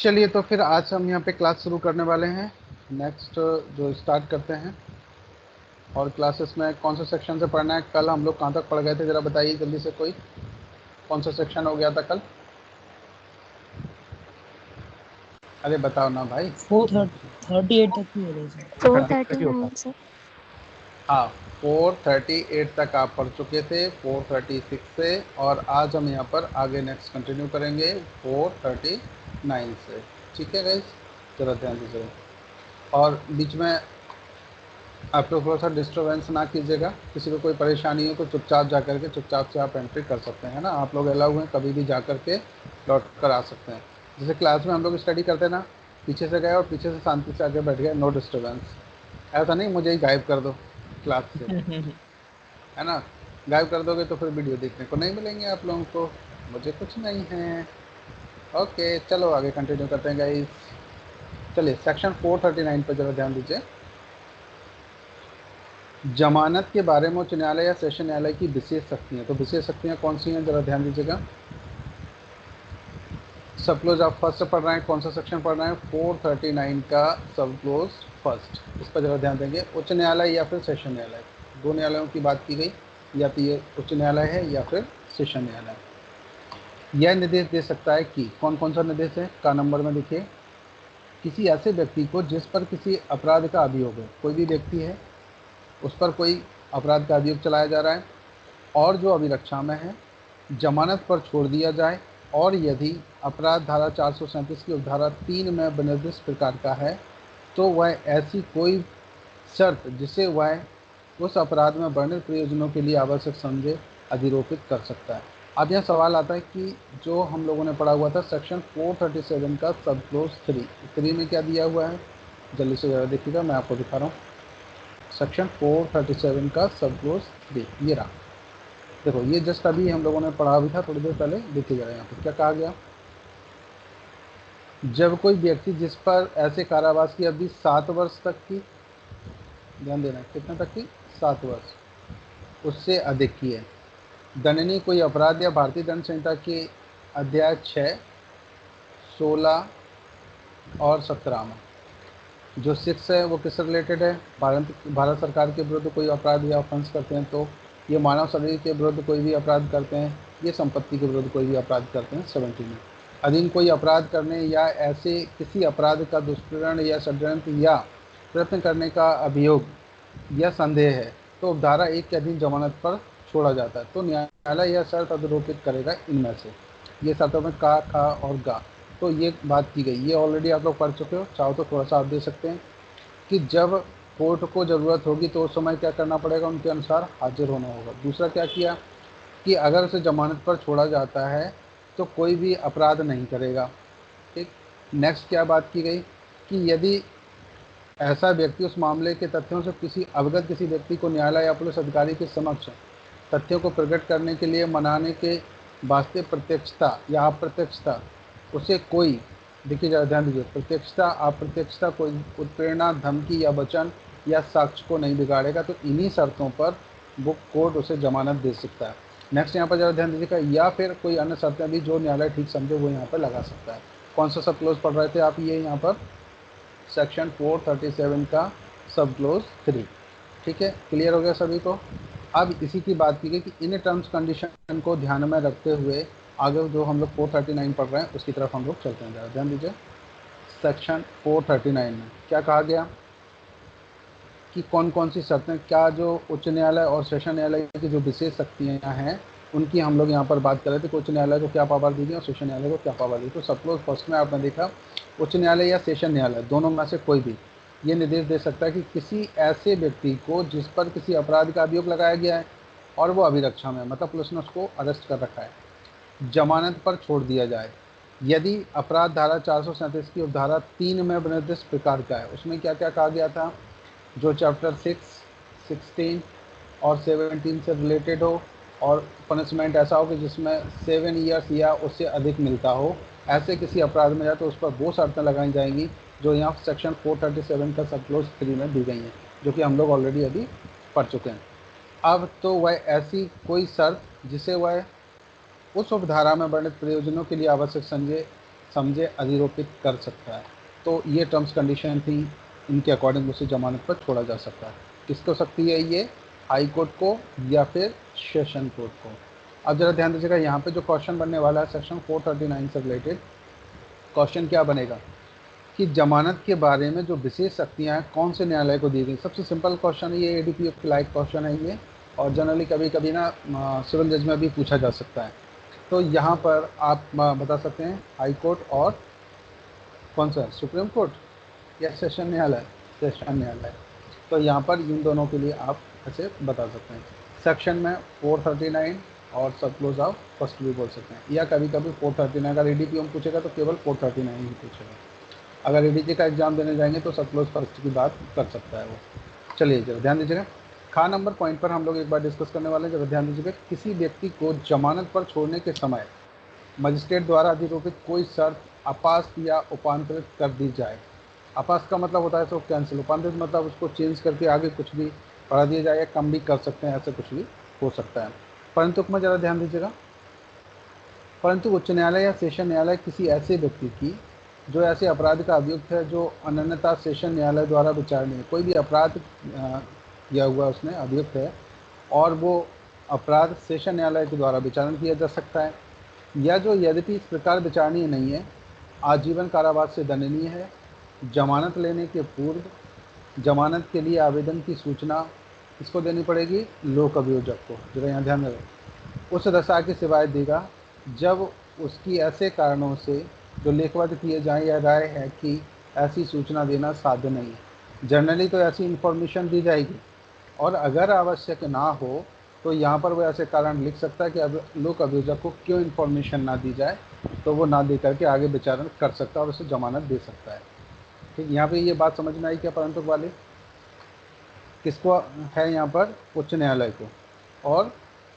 चलिए तो फिर आज हम यहाँ पे क्लास शुरू करने वाले हैं। नेक्स्ट जो स्टार्ट करते हैं। और क्लासेस में कौन सा सेक्शन से पढ़ना है? कल हम लोग कहाँ तक पढ़ गए थे, ज़रा बताइए जल्दी से। कोई कौन सा सेक्शन हो गया था कल? अरे बताओ ना भाई। 438 तक ही हो रहे सर। 439 सर। हाँ, 438 तक आप पढ़ चुके थे, 436 से। और आज हम यहाँ पर आगे नेक्स्ट कंटिन्यू करेंगे 439 से। ठीक है गाइस, ज़रा ध्यान दीजिए। और बीच में आप लोग थोड़ा सा डिस्टर्बेंस ना कीजिएगा। किसी को कोई परेशानी हो तो चुपचाप जा करके चुपचाप से आप एंट्री कर सकते हैं ना। आप लोग अलाउ हैं, कभी भी जा करके लौट कर आ सकते हैं। जैसे क्लास में हम लोग स्टडी करते हैं ना, पीछे से गए और पीछे से शांति से आगे बैठ गए, नो डिस्टर्बेंस। ऐसा नहीं मुझे ही गायब कर दो क्लास से, है ना। गायब कर दोगे तो फिर वीडियो देखने को नहीं मिलेंगे आप लोगों को। मुझे कुछ नहीं है। ओके चलो आगे कंटिन्यू करते हैं गाइस। चलिए सेक्शन 439 पर जरा ध्यान दीजिए। जमानत के बारे में उच्च न्यायालय या सेशन न्यायालय की विशेष शक्तियाँ। तो विशेष शक्तियाँ कौन सी हैं, जरा ध्यान दीजिएगा। सब क्लोज आप फर्स्ट से पढ़ रहे हैं, कौन सा सेक्शन पढ़ रहे हैं? 439 का सब क्लोज फर्स्ट। इस पर जरा ध्यान देंगे। उच्च न्यायालय या फिर सेशन न्यायालय, दो न्यायालयों की बात की गई। या तो ये उच्च न्यायालय है या फिर सेशन न्यायालय। यह निर्देश दे सकता है कि कौन कौन सा निर्देश है, का नंबर में देखिए। किसी ऐसे व्यक्ति को जिस पर किसी अपराध का अभियोग है, कोई भी व्यक्ति है उस पर कोई अपराध का अभियोग चलाया जा रहा है और जो अभिरक्षा में है, जमानत पर छोड़ दिया जाए। और यदि अपराध धारा 437 की उपधारा 3 में विनिर्दिष्ट प्रकार का है तो वह ऐसी कोई शर्त जिसे वह उस अपराध में वर्णित प्रयोजनों के लिए आवश्यक समझे अधिरोपित कर सकता है। अब यह सवाल आता है कि जो हम लोगों ने पढ़ा हुआ था सेक्शन 437 का सब क्लोज 3 में क्या दिया हुआ है, जल्दी से ज़रा देखिएगा, मैं आपको दिखा रहा हूँ। सेक्शन 437 का सब क्लोज 3 ये रहा। देखो ये जस्ट अभी हम लोगों ने पढ़ा भी था थोड़ी देर पहले। देखिए जरा यहाँ पर क्या कहा गया। जब कोई व्यक्ति जिस पर ऐसे कारावास की अवधि 7 वर्ष तक की, ध्यान देना कितने तक की, 7 वर्ष, उससे अधिक की है, दंडनीय कोई अपराध या भारतीय दंड संहिता के अध्याय 6, 16 और 17 में जो 6 है वो किससे रिलेटेड है? भारत सरकार के विरुद्ध कोई अपराध या ऑफेंस करते हैं तो ये, मानव शरीर के विरुद्ध कोई भी अपराध करते हैं, ये संपत्ति के विरुद्ध कोई भी अपराध करते हैं 17 में। अधीन कोई अपराध करने या ऐसे किसी अपराध का दुष्प्रेरण या षड्यंत्र या प्रयत्न करने का अभियोग या संदेह है तो उपधारा 1 के अधीन जमानत पर छोड़ा जाता है। तो न्यायालय यह शर्त अधिरोपित करेगा इनमें से। ये शर्तों में का, खा और गा। तो ये बात की गई, ये ऑलरेडी आप लोग पढ़ चुके हो, चाहो तो थोड़ा सा आप दे सकते हैं कि जब कोर्ट को ज़रूरत होगी तो उस समय क्या करना पड़ेगा, उनके अनुसार हाजिर होना होगा। दूसरा क्या किया कि अगर उसे जमानत पर छोड़ा जाता है तो कोई भी अपराध नहीं करेगा। ठीक। नेक्स्ट क्या बात की गई कि यदि ऐसा व्यक्ति उस मामले के तथ्यों से किसी अवगत किसी व्यक्ति को न्यायालय या पुलिस अधिकारी के समक्ष तथ्यों को प्रकट करने के लिए मनाने के वास्ते प्रत्यक्षता या अप्रत्यक्षता उसे कोई, देखिए ज़रा ध्यान दीजिए, प्रत्यक्षता अप्रत्यक्षता कोई उत्प्रेरणा, धमकी या वचन या साक्ष्य को नहीं बिगाड़ेगा तो इन्हीं शर्तों पर वो कोर्ट उसे जमानत दे सकता है। नेक्स्ट यहाँ पर ज़रा ध्यान दीजिएगा, या फिर कोई अन्य शर्तें भी जो न्यायालय ठीक समझे वो यहाँ पर लगा सकता है। कौन सा सब क्लोज पढ़ रहे थे आप? ये यहाँ पर सेक्शन 437 का सब क्लोज 3। ठीक है, क्लियर हो गया सभी को। अब इसी की बात की गई कि इन टर्म्स कंडीशन को ध्यान में रखते हुए आगे जो हम लोग 439 पढ़ रहे हैं उसकी तरफ हम लोग चलते हैं। ज़रा ध्यान दीजिए। सेक्शन 439 में क्या कहा गया कि कौन कौन सी शर्तें, क्या जो उच्च न्यायालय और सेशन न्यायालय की जो विशेष शक्तियाँ हैं उनकी हम लोग यहाँ पर बात कर रहे थे कि उच्च न्यायालय को क्या पावर दी गई और सेशन न्यायालय को क्या पावर दी। तो सब क्लोज फर्स्ट में आपने देखा उच्च न्यायालय या सेशन न्यायालय दोनों में से कोई भी ये निर्देश दे सकता है कि किसी ऐसे व्यक्ति को जिस पर किसी अपराध का अभियोग लगाया गया है और वो अभिरक्षा में, मतलब पुलिस ने उसको अरेस्ट कर रखा है, जमानत पर छोड़ दिया जाए यदि अपराध धारा 437 की उपधारा 3 में विनिर्दिष्ट प्रकार का है। उसमें क्या क्या कहा गया था, जो चैप्टर 6, 16 और 17 से रिलेटेड हो और पनिशमेंट ऐसा हो कि जिसमें 7 ईयर्स या उससे अधिक मिलता हो, ऐसे किसी अपराध में जाए तो उस पर वो शर्तें लगाई जाएंगी जो यहाँ सेक्शन 437 का सब क्लोज 3 में दी गई हैं, जो कि हम लोग ऑलरेडी अभी पढ़ चुके हैं। अब तो वह ऐसी कोई शर्त जिसे वह उस उपधारा में वर्णित प्रयोजनों के लिए आवश्यक समझे अधिरोपित कर सकता है। तो ये टर्म्स कंडीशन थी, इनके अकॉर्डिंग उसे जमानत पर छोड़ा जा सकता है। किसको सकती है ये? हाई कोर्ट को या फिर सेशन कोर्ट को। अब जरा ध्यान दीजिएगा, यहाँ पे जो क्वेश्चन बनने वाला है सेक्शन 439 से रिलेटेड क्वेश्चन क्या बनेगा कि जमानत के बारे में जो विशेष शक्तियाँ हैं कौन से न्यायालय को दी गई। सबसे सिंपल क्वेश्चन है ये, एडीपीएफ के लाइक क्वेश्चन है ये, और जनरली कभी कभी ना सिविल जज में भी पूछा जा सकता है। तो यहाँ पर आप बता सकते हैं हाई कोर्ट और कौन सा, सुप्रीम कोर्ट या सेशन न्यायालय? सेशन न्यायालय। तो यहाँ पर इन दोनों के लिए आप ऐसे बता सकते हैं। सेक्शन में 439 और सब क्लोज ऑफ फर्स्ट भी बोल सकते हैं, या कभी कभी 439 अगर एडीपीएम पूछेगा तो केवल 439 ही पूछेगा। अगर एडीजी का एग्जाम देने जाएंगे तो सब क्लोज फर्स्ट की बात कर सकता है वो। चलिए जरा ध्यान दीजिएगा, खा नंबर पॉइंट पर हम लोग एक बार डिस्कस करने वाले हैं। जरा ध्यान दीजिएगा, किसी व्यक्ति को जमानत पर छोड़ने के समय मजिस्ट्रेट द्वारा अधिरोपित कोई शर्त अपास्त या उपांतरित कर दी जाए। अपास्त का मतलब होता है तो कैंसिल, उपांतरित मतलब उसको चेंज करके आगे कुछ भी बढ़ा दिया जाए या कम भी कर सकते हैं, ऐसे कुछ भी हो सकता है। परंतु में ज़रा ध्यान दीजिएगा, परंतु उच्च न्यायालय या सेशन न्यायालय किसी ऐसे व्यक्ति की जो ऐसे अपराध का अभियुक्त है जो अनन्यता सेशन न्यायालय द्वारा विचारणीय है, कोई भी अपराध किया हुआ उसने अभियुक्त है और वो अपराध सेशन न्यायालय के द्वारा विचारण किया जा सकता है, या जो यद्यपि इस प्रकार विचारणीय नहीं है, आजीवन कारावास से दंडनीय है, जमानत लेने के पूर्व जमानत के लिए आवेदन की सूचना किसको देनी पड़ेगी? लोक अभियोजक को। जरा यहाँ ध्यान रखें, उस दशा की सिवाय देगा जब उसकी ऐसे कारणों से जो लेखबद्ध किए जाएं या राय है कि ऐसी सूचना देना साध्य नहीं है। जनरली तो ऐसी इन्फॉर्मेशन दी जाएगी, और अगर आवश्यक ना हो तो यहाँ पर वो ऐसे कारण लिख सकता है कि अब लोक अभियोजक को क्यों इन्फॉर्मेशन ना दी जाए, तो वो ना दे करके आगे विचारण कर सकता है और उसे जमानत दे सकता है। ठीक, यहाँ पे ये बात समझ में आई क्या? परंतु वाले किसको है यहाँ पर? उच्च न्यायालय को और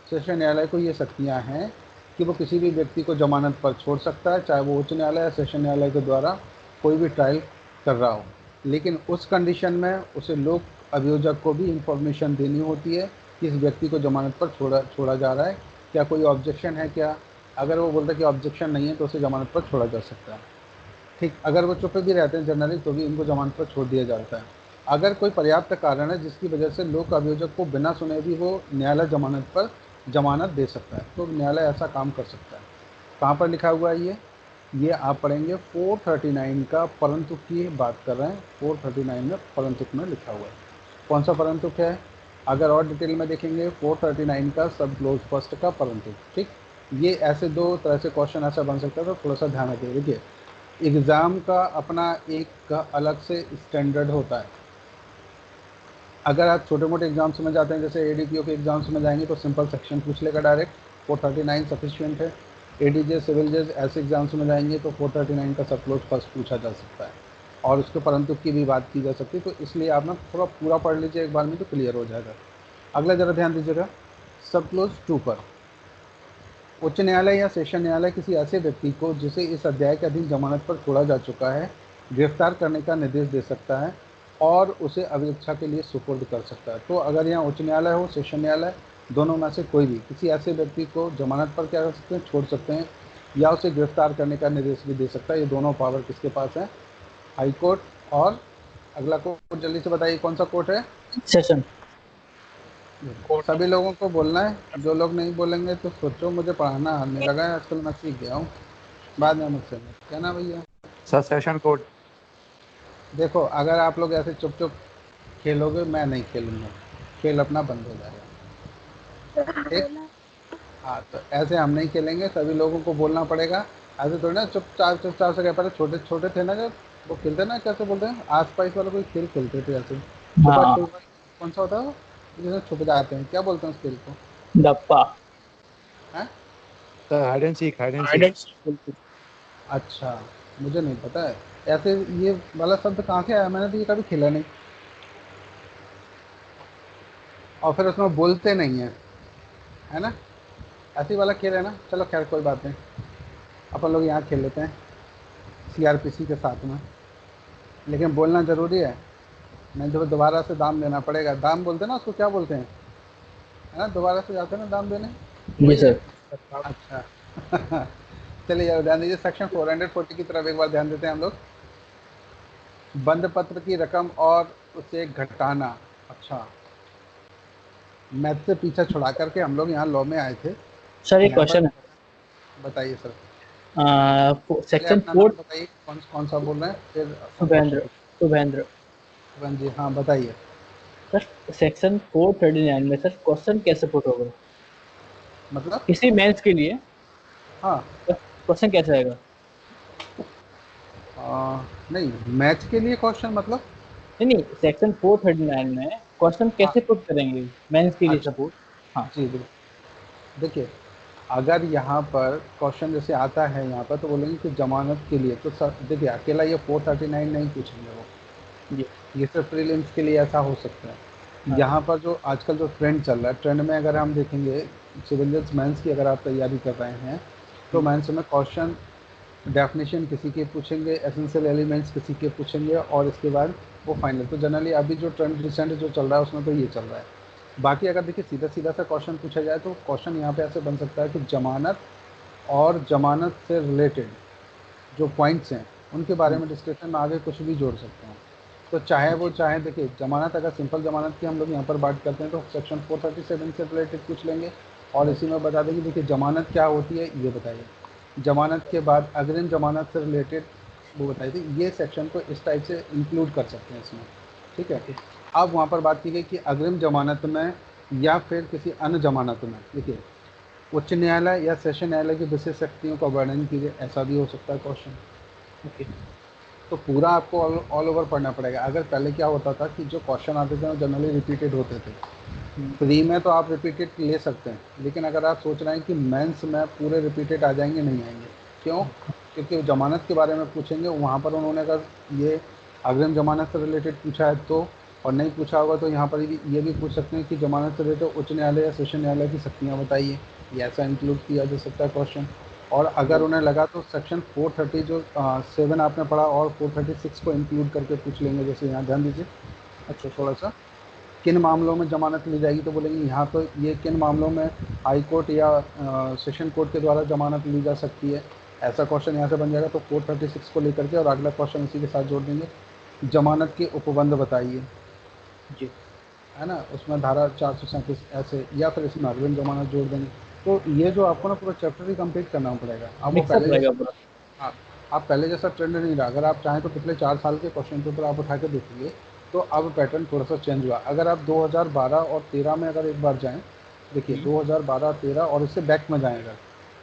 सेशन न्यायालय को ये शक्तियाँ हैं कि वो किसी भी व्यक्ति को जमानत पर छोड़ सकता है, चाहे वो उच्च न्यायालय या सेशन न्यायालय के द्वारा कोई भी ट्रायल कर रहा हो। लेकिन उस कंडीशन में उसे लोक अभियोजक को भी इंफॉर्मेशन देनी होती है कि इस व्यक्ति को जमानत पर छोड़ा जा रहा है, क्या कोई ऑब्जेक्शन है क्या? अगर वो बोलता है कि ऑब्जेक्शन नहीं है तो उसे जमानत पर छोड़ा जा सकता है। ठीक, अगर वो चुप भी रहते हैं जनरली तो भी इनको जमानत पर छोड़ दिया जाता है। अगर कोई पर्याप्त कारण है जिसकी वजह से लोक अभियोजक को बिना सुने भी वो न्यायालय जमानत पर जमानत दे सकता है, तो न्यायालय ऐसा काम कर सकता है। कहाँ पर लिखा हुआ है ये आप पढ़ेंगे 439 का परंतु की बात कर रहे हैं। 439 में परंतुक में लिखा हुआ है। कौन सा परंतुक है? अगर और डिटेल में देखेंगे 439 का सब क्लोज फर्स्ट का परंतुक। ठीक, ये ऐसे दो तरह से क्वेश्चन ऐसा बन सकता है, तो थोड़ा सा ध्यान रखिए। देखिए, एग्ज़ाम का अपना एक का अलग से स्टैंडर्ड होता है। अगर आप छोटे मोटे एग्जाम्स में जाते हैं, जैसे एडीपीओ के एग्जाम्स में जाएंगे तो सिंपल सेक्शन पूछ लेगा डायरेक्ट, 439 सफिशिएंट है। एडीजे सिविल जज ऐसे एग्जाम्स में जाएंगे तो 439 का सब क्लोज फर्स्ट पूछा जा सकता है, और उसके परंतु की भी बात की जा सकती है। तो इसलिए आप ना थोड़ा पूरा पढ़ लीजिए एक बार में तो क्लियर हो जाएगा। अगला जरा ध्यान दीजिएगा, सब क्लोज 2 पर उच्च न्यायालय या सेशन न्यायालय किसी ऐसे व्यक्ति को जिसे इस अध्याय के अधीन जमानत पर छोड़ा जा चुका है गिरफ्तार करने का निर्देश दे सकता है और उसे अभिरक्षा के लिए सुपुर्द कर सकता है। तो अगर यहाँ उच्च न्यायालय हो, सेशन न्यायालय, दोनों में से कोई भी किसी ऐसे व्यक्ति को जमानत पर क्या कर सकते हैं? छोड़ सकते हैं, या उसे गिरफ्तार करने का निर्देश भी दे सकता है। ये दोनों पावर किसके पास है? हाई कोर्ट और अगला कोर्ट जल्दी से बताइए कौन सा कोर्ट है? सेशन। सभी लोगों को बोलना है, जो लोग नहीं बोलेंगे तो सोचो मुझे पढ़ाना आने लगा है आजकल, मैं सीख गया हूँ, बाद में मुझसे क्या ना भैया। Sir session code. देखो, अगर आप लोग ऐसे चुप चुप खेलोगे मैं नहीं खेलूँगा, खेल अपना बंद हो जाएगा। ठीक, हाँ, तो ऐसे हम नहीं खेलेंगे, सभी लोगों को बोलना पड़ेगा। ऐसे थोड़ी ना चुपचाप से क्या, पहले छोटे छोटे थे ना जब वो खेलते ना, कैसे बोलते हैं, आस पास वाला कोई खेल खेलते थे ऐसे छुपा हाँ, छुपा। कौन सा होता है वो जिसमें छुप जाते हैं, क्या बोलते हैं उस खेल को? डप्पा। हैं? Sir hide and seek, hide and hide seek. And seek बोलते हैं। अच्छा, मुझे नहीं पता है ऐसे ये वाला शब्द कहाँ से आया, मैंने तो ये कभी खेला नहीं। और फिर उसमें बोलते नहीं है, है ना? ऐसी वाला खेल है ना। चलो खैर कोई बात नहीं, अपन लोग यहाँ खेल लेते हैं सीआरपीसी के साथ में, लेकिन बोलना ज़रूरी है, नहीं तो दोबारा से दाम देना पड़ेगा। दाम बोलते हैं ना उसको, क्या बोलते हैं, है ना? दोबारा से जाते हैं ना दाम देने, जी वही है। सर। अच्छा चलिए यार ध्यान दीजिए, सेक्शन 440 की तरफ एक बार ध्यान देते हैं हम लोग। बंद पत्र की रकम और उसे घटाना। अच्छा, मैथ से पीछा छुड़ा करके हम लोग यहाँ लॉ में आए थे। सर एक यहाँ पर क्वेश्चन है, बताइए सर। पहले सेक्शन अपना नाम 4। बताइए, कौन कौन सा बोल रहे हैं, फिर अपना क्वेश्चन शुभेंद्र। पूछिए। शुभेंद्र। शिवन जी, हाँ बताइए। सर सेक्शन 439 में सर क्वेश्चन कैसे पुट होगा मतलब किसी मेंस के लिए? हाँ, क्वेश्चन कैसे आएगा? नहीं मैच के लिए क्वेश्चन मतलब। नहीं नहीं, सेक्शन 439 में क्वेश्चन हाँ, कैसे पुट करेंगे मेंस के लिए अच्छा, सपोज? हाँ। जी जी। देखिए, अगर यहाँ पर क्वेश्चन जैसे आता है यहाँ पर, तो बोलेंगे कि जमानत के लिए, तो सर देखिए अकेला ये 439 नहीं पूछेंगे वो, जी। ये सिर्फ प्रीलिम्स के लिए ऐसा हो सकता है। हाँ। यहाँ पर जो आजकल जो ट्रेंड चल रहा है, ट्रेंड में अगर हम देखेंगे, सिविलियंस मेंस की अगर आप तैयारी कर रहे हैं, तो हम्म, मेंस में क्वेश्चन डेफिनेशन किसी के पूछेंगे, एसेंशियल एलिमेंट्स किसी के पूछेंगे, और इसके बाद वो फाइनल। तो जनरली अभी जो ट्रेंड रिसेंट जो चल रहा है उसमें तो ये चल रहा है। बाकी अगर देखिए सीधा सीधा सा क्वेश्चन पूछा जाए, तो क्वेश्चन यहाँ पे ऐसे बन सकता है कि जमानत और जमानत से रिलेटेड जो पॉइंट्स हैं उनके बारे हम्म, में डिस्कशन में आगे कुछ भी जोड़ सकते हैं। तो चाहे वो जी। चाहे देखिए, जमानत अगर सिंपल जमानत की हम लोग यहाँ पर बात करते हैं, तो सेक्शन 437 से रिलेटेड पूछ लेंगे, और इसी में बता देंगे देखिए जमानत क्या होती है ये बताइए। जमानत के बाद अग्रिम जमानत से रिलेटेड वो बताई थी, ये सेक्शन को इस टाइप से इंक्लूड कर सकते हैं इसमें, ठीक है। ओके। अब वहाँ पर बात की गई कि अग्रिम जमानत में या फिर किसी अन्य जमानत में, देखिए उच्च न्यायालय या सेशन न्यायालय की विशेष शक्तियों का वर्णन कीजिए, ऐसा भी हो सकता है क्वेश्चन। ओके। तो पूरा आपको ऑल ओवर पढ़ना पड़ेगा। अगर पहले क्या होता था कि जो क्वेश्चन आते थे वो जनरली रिपीटेड होते थे, हम्म, प्री में तो आप रिपीटेड ले सकते हैं, लेकिन अगर आप सोच रहे हैं कि मेंस में पूरे रिपीटेड आ जाएंगे, नहीं आएंगे। क्यों? क्योंकि जमानत के बारे में पूछेंगे, वहाँ पर उन्होंने अगर ये अग्रिम जमानत से रिलेटेड पूछा है तो, और नहीं पूछा होगा तो यहाँ पर ये भी पूछ सकते हैं कि जमानत से रिलेटेड उच्च न्यायालय या सेशन न्यायालय की शक्तियाँ बताइए, ये ऐसा इंक्लूड किया जा सकता है क्वेश्चन। और अगर जी। उन्हें लगा तो सेक्शन 430 जो 7 आपने पढ़ा, और 436 को इंक्लूड करके पूछ लेंगे। जैसे यहाँ ध्यान दीजिए अच्छा अच्छा। थोड़ा सा, किन मामलों में जमानत ली जाएगी, तो बोलेंगे यहाँ तो ये किन मामलों में हाई कोर्ट या सेशन कोर्ट के द्वारा जमानत ली जा सकती है, ऐसा क्वेश्चन यहाँ से बन जाएगा। तो 436 को लेकर के और अगला क्वेश्चन इसी के साथ जोड़ देंगे, जमानत के उपबंध बताइए, जी। है ना, उसमें धारा 437 ऐसे, या फिर इसमें अग्रिम जमानत जोड़ देंगे। तो ये जो आपको ना पूरा चैप्टर ही कंप्लीट करना पड़ेगा। अब वो मिक्सअप पहले रहेगा जैसा, पूरा। हाँ, आप पहले जैसा ट्रेंड नहीं रहा। अगर आप चाहें तो पिछले 4 साल के क्वेश्चन पेपर आप उठा के देखिए, तो अब पैटर्न थोड़ा सा चेंज हुआ। अगर आप 2012 और 13 में अगर एक बार जाएं, देखिए हम्म, 2012 13 और इससे बैक में जाएं अगर,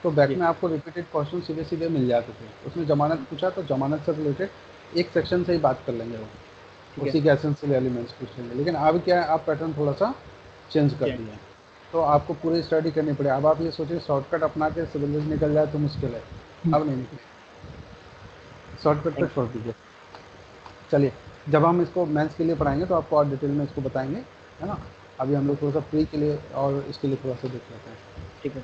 तो बैक जी। में आपको रिपीटेड क्वेश्चन सीधे सीधे मिल जाते थे। उसने जमानत पूछा तो जमानत से रिलेटेड एक सेक्शन से ही बात कर लेंगे, वो ठीक है। उसी के एसेंशियल एलिमेंट्स पूछ लेंगे। लेकिन अब क्या है, आप पैटर्न थोड़ा सा चेंज कर जी। दिए हैं, तो आपको पूरी स्टडी करनी पड़ेगी। अब आप ये सोचिए शॉर्टकट अपना के सिविल निकल जाए तो मुश्किल है, अब नहीं निकले, शॉर्टकट पे थैंक छोड़ दीजिए। चलिए, जब हम इसको मेंस के लिए पढ़ाएंगे तो आपको और डिटेल में इसको बताएंगे, है ना। अभी हम यू। लोग थोड़ा सा प्री के लिए और इसके लिए थोड़ा सा देख लेते हैं। ठीक है।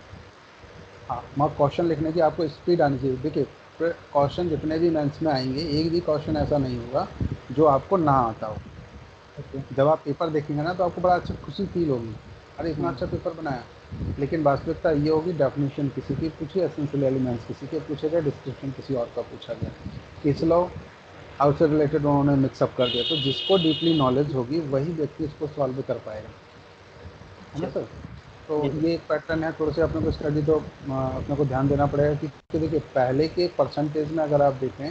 हाँ, मगर क्वेश्चन लिखने की आपको स्पीड आनी चाहिए। देखिए, क्वेश्चन जितने भी मेंस में आएंगे, एक भी क्वेश्चन ऐसा नहीं होगा जो आपको ना आता हो। ओके। जब आप पेपर देखेंगे ना, तो आपको बड़ा अच्छा खुशी फील होगी, अरे इतना अच्छा पेपर बनाया। लेकिन वास्तविकता ये होगी, डेफिनेशन किसी की पूछी, एसेंशियल एलिमेंट्स किसी के पूछे गए, डिस्क्रिप्शन किसी और का पूछा गया, किस लो हाउ से रिलेटेड उन्होंने मिक्सअप कर दिया। तो जिसको डीपली नॉलेज होगी वही व्यक्ति इसको सॉल्व कर पाएगा, है ना अच्छा। सर। तो जी सर। ये एक पैटर्न है, थोड़े से अपने को स्टडी तो अपने को ध्यान देना पड़ेगा कि देखिए पहले के परसेंटेज में अगर आप देखें,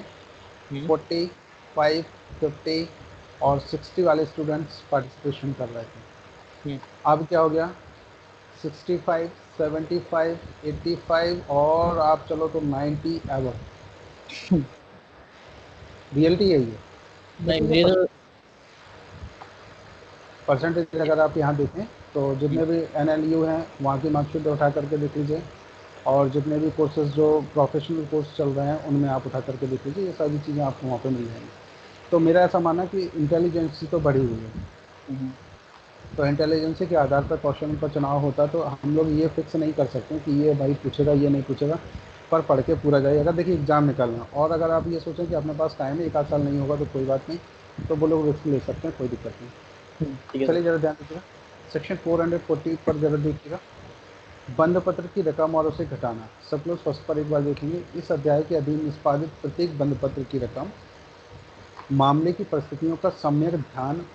हम्म, 45, 50 और 60 वाले स्टूडेंट्स पार्टिसिपेशन कर रहे थे। हम्म। अब क्या हो गया, 65, 75, 85 और आप चलो तो 90 एवर। रियलिटी यही है। नहीं देखिए मेरा। परसेंटेज अगर आप यहाँ देखें, तो हम्म, जितने भी NLU हैं वहाँ की मार्कशीट उठा करके देख लीजिए, और जितने भी कोर्सेज जो प्रोफेशनल कोर्स चल रहे हैं उनमें आप उठा करके देख लीजिए, ये सारी चीज़ें आपको वहाँ पे मिल जाएंगी। तो मेरा ऐसा मानना है कि इंटेलिजेंसी तो बढ़ी हुई है। हम्म, तो इंटेलिजेंसी के आधार पर क्वेश्चन का चुनाव होता है। तो हम लोग ये फिक्स नहीं कर सकते कि ये भाई पूछेगा ये नहीं पूछेगा, पर पढ़ के पूरा जाए। अगर देखिए एग्ज़ाम निकलना, और अगर आप ये सोचें कि अपने पास टाइम है, एक आध साल नहीं होगा तो कोई बात नहीं, तो वो लोग रिस्क ले सकते हैं, कोई दिक्कत नहीं। ठीक है चलिए सर। ज़रा ध्यान दीजिएगा, सेक्शन 440 पर ज़रा देखिएगा। बंद पत्र की रकम और उसे घटाना। सब लोग फर्स्ट पर एक बार देखेंगे। इस अध्याय के अधीन निष्पादित प्रत्येक बंद पत्र की रकम मामले की परिस्थितियों का सम्यक ध्यान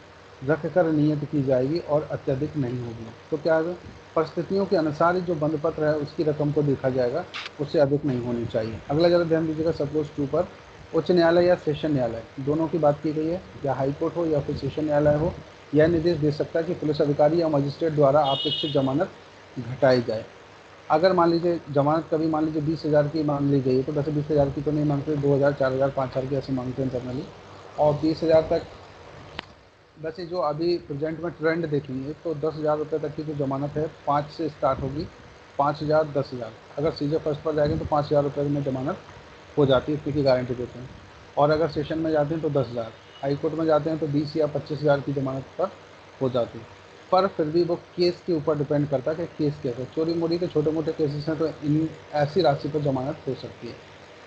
रखकर नियत की जाएगी और अत्यधिक नहीं होगी। तो क्या है, परिस्थितियों के अनुसार ही जो बंद पत्र है उसकी रकम को देखा जाएगा, उससे अधिक नहीं होनी चाहिए। अगला जरा ध्यान दीजिएगा सपोज 2 पर। उच्च न्यायालय या सेशन न्यायालय दोनों की बात की गई है, या हाई कोर्ट हो या फिर सेशन न्यायालय हो, यह निर्देश दे सकता है कि पुलिस अधिकारी या मजिस्ट्रेट द्वारा अपेक्षित जमानत घटाई जाए। अगर मान लीजिए जमानत कभी मान लीजिए 20,000 की मांग ली गई है, तो वैसे 20,000 की तो नहीं मांगते, 2,000, 4,000, 5,000 की ऐसे मांगते हैं जनरली। और 20,000 तक वैसे जो अभी प्रेजेंट में ट्रेंड देखेंगे तो 10,000 रुपये तक की जो जमानत है 5 से स्टार्ट होगी, 5,000, 10,000। अगर सीजे फर्स्ट पर जाएंगे तो 5,000 रुपये में जमानत हो जाती है, इतनी की गारंटी देते हैं। और अगर सेशन में जाते हैं तो 10,000, हाई कोर्ट में जाते हैं तो 20 या 25,000 की जमानत पर हो जाती है। पर फिर भी वो केस के ऊपर डिपेंड करता है कि केस कैसे। चोरी मोरी के छोटे मोटे केसेस हैं तो इन ऐसी राशि पर जमानत हो सकती है।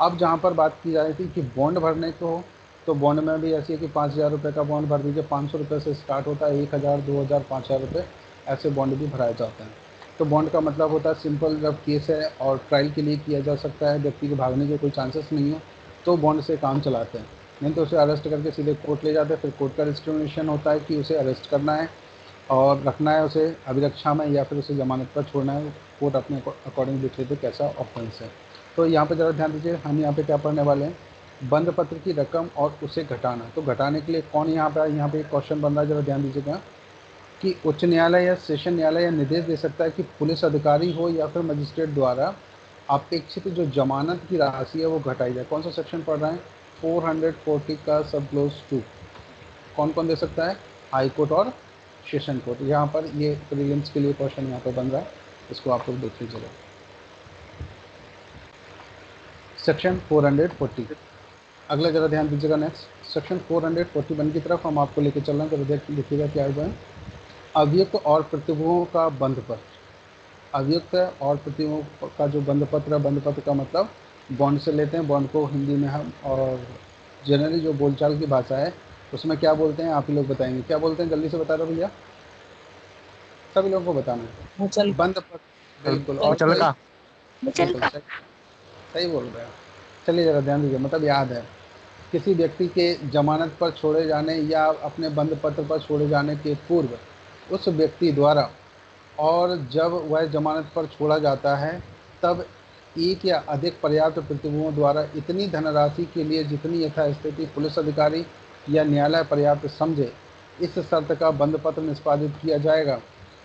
अब जहाँ पर बात की जा रही थी कि बॉन्ड भरने को हो, तो बॉन्ड में भी ऐसी है कि 5,000 रुपये का बॉन्ड भर दीजिए, 500 रुपये से स्टार्ट होता है, 1,000, 2,000, 5,000 रुपये ऐसे बॉन्ड भी भराए जाते हैं। तो बॉन्ड का मतलब होता है सिंपल, जब केस है और ट्रायल के लिए किया जा सकता है, व्यक्ति के भागने के कोई चांसेस नहीं है, तो बॉन्ड से काम चलाते हैं। नहीं तो उसे अरेस्ट करके सीधे कोर्ट ले जाते हैं, फिर कोर्ट का डिस्क्रिमिनेशन होता है कि उसे अरेस्ट करना है और रखना है उसे अभिरक्षा में या फिर उसे जमानत पर छोड़ना है। कोर्ट अपने अकॉर्डिंग देख लेते कैसा ऑफेंस है। तो यहाँ पे ज़रा ध्यान दीजिए, हम यहाँ पे क्या पढ़ने वाले हैं, बंद पत्र की रकम और उसे घटाना। तो घटाने के लिए कौन यहाँ पे, यहाँ पे एक क्वेश्चन बन रहा है, जरा ध्यान दीजिएगा कि उच्च न्यायालय या सेशन न्यायालय यह निर्देश दे सकता है कि पुलिस अधिकारी हो या फिर मजिस्ट्रेट द्वारा अपेक्षित जो जमानत की राशि है वो घटाई जाए। कौन सा सेक्शन पढ़ रहे हैं, 440 का सब क्लोज 2। कौन कौन दे सकता है, हाई कोर्ट और सेशन कोर्ट। यहाँ पर ये प्रीलिम्स के लिए क्वेश्चन यहाँ पर बन रहा है, इसको आप लोग देख लीजिएगा। सेक्शन 440। अगला जरा ध्यान दीजिएगा, नेक्स्ट सेक्शन 441 की तरफ हम आपको लेके चल रहे हैं। जरा देखिएगा क्या हुआ है, अभियुक्त और प्रतिभुओं का बंद पत्र। अभियुक्त और प्रतिभुओं का जो बंद पत्र है, बंद पत्र का मतलब बॉन्ड से लेते हैं। बॉन्ड को हिंदी में हम और जनरली जो बोलचाल की भाषा है उसमें क्या बोलते हैं, आप ही लोग बताएंगे क्या बोलते हैं, जल्दी से बता दो भैया, सभी लोगों को बताना है। मुचल बंद पत्र, बिल्कुल। और चल कोई, का बिल्कुल सही, सही बोल रहे हैं। चलिए ज़रा ध्यान दीजिए, मतलब याद है, किसी व्यक्ति के जमानत पर छोड़े जाने या अपने बंद पत्र पर छोड़े जाने के पूर्व उस व्यक्ति द्वारा और जब वह जमानत पर छोड़ा जाता है तब एक या अधिक पर्याप्त प्रतिभुओं द्वारा इतनी धनराशि के लिए जितनी यथास्थिति पुलिस अधिकारी या न्यायालय पर्याप्त समझे, इस शर्त का बंद पत्र निष्पादित किया जाएगा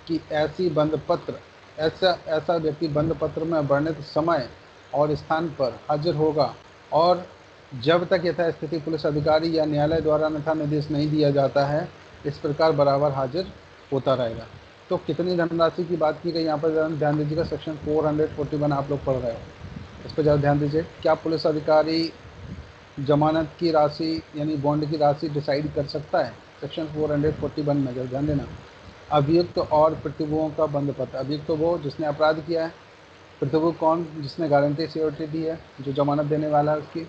कि ऐसी बंद पत्र ऐसा व्यक्ति बंद पत्र में वर्णित समय और स्थान पर हाजिर होगा और जब तक यथास्थिति पुलिस अधिकारी या न्यायालय द्वारा अन्यथा निर्देश नहीं दिया जाता है, इस प्रकार बराबर हाजिर होता रहेगा। तो कितनी धनराशि की बात की गई यहाँ पर, ज़रा ध्यान दीजिएगा। सेक्शन 441 आप लोग पढ़ रहे हो, इस पर ज़रा ध्यान दीजिए। क्या पुलिस अधिकारी जमानत की राशि यानी बॉन्ड की राशि डिसाइड कर सकता है? सेक्शन 441 में जरा ध्यान देना। अभियुक्त और प्रतिभुओं का बंद पत्र। अभियुक्त वो जिसने अपराध किया है, प्रतिभु कौन, जिसने गारंटी सिक्योरिटी दी है, जो जमानत देने वाला है उसकी।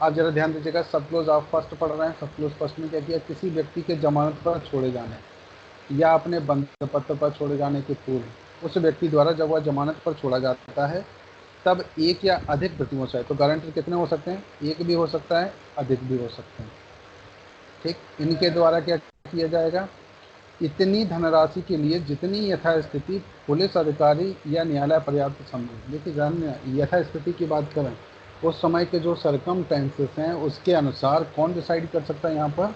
आप जरा ध्यान दीजिएगा, सब क्लोज आप फर्स्ट पढ़ रहे हैं। सब क्लोज फर्स्ट में क्या किया, किसी व्यक्ति के जमानत पर छोड़े जाने या अपने बंद पत्र पर छोड़े जाने के पूर्व उस व्यक्ति द्वारा जब वह जमानत पर छोड़ा जाता है तब एक या अधिक प्रतियों से, तो गारंटर कितने हो सकते हैं, एक भी हो सकता है, अधिक भी हो सकते हैं। ठीक, इनके द्वारा क्या किया जाएगा, इतनी धनराशि के लिए जितनी यथास्थिति पुलिस अधिकारी या न्यायालय पर्याप्त समझे। देखिए जानने यथास्थिति की बात करें, उस समय के जो सरकमटेंसेस हैं उसके अनुसार कौन डिसाइड कर सकता है, यहाँ पर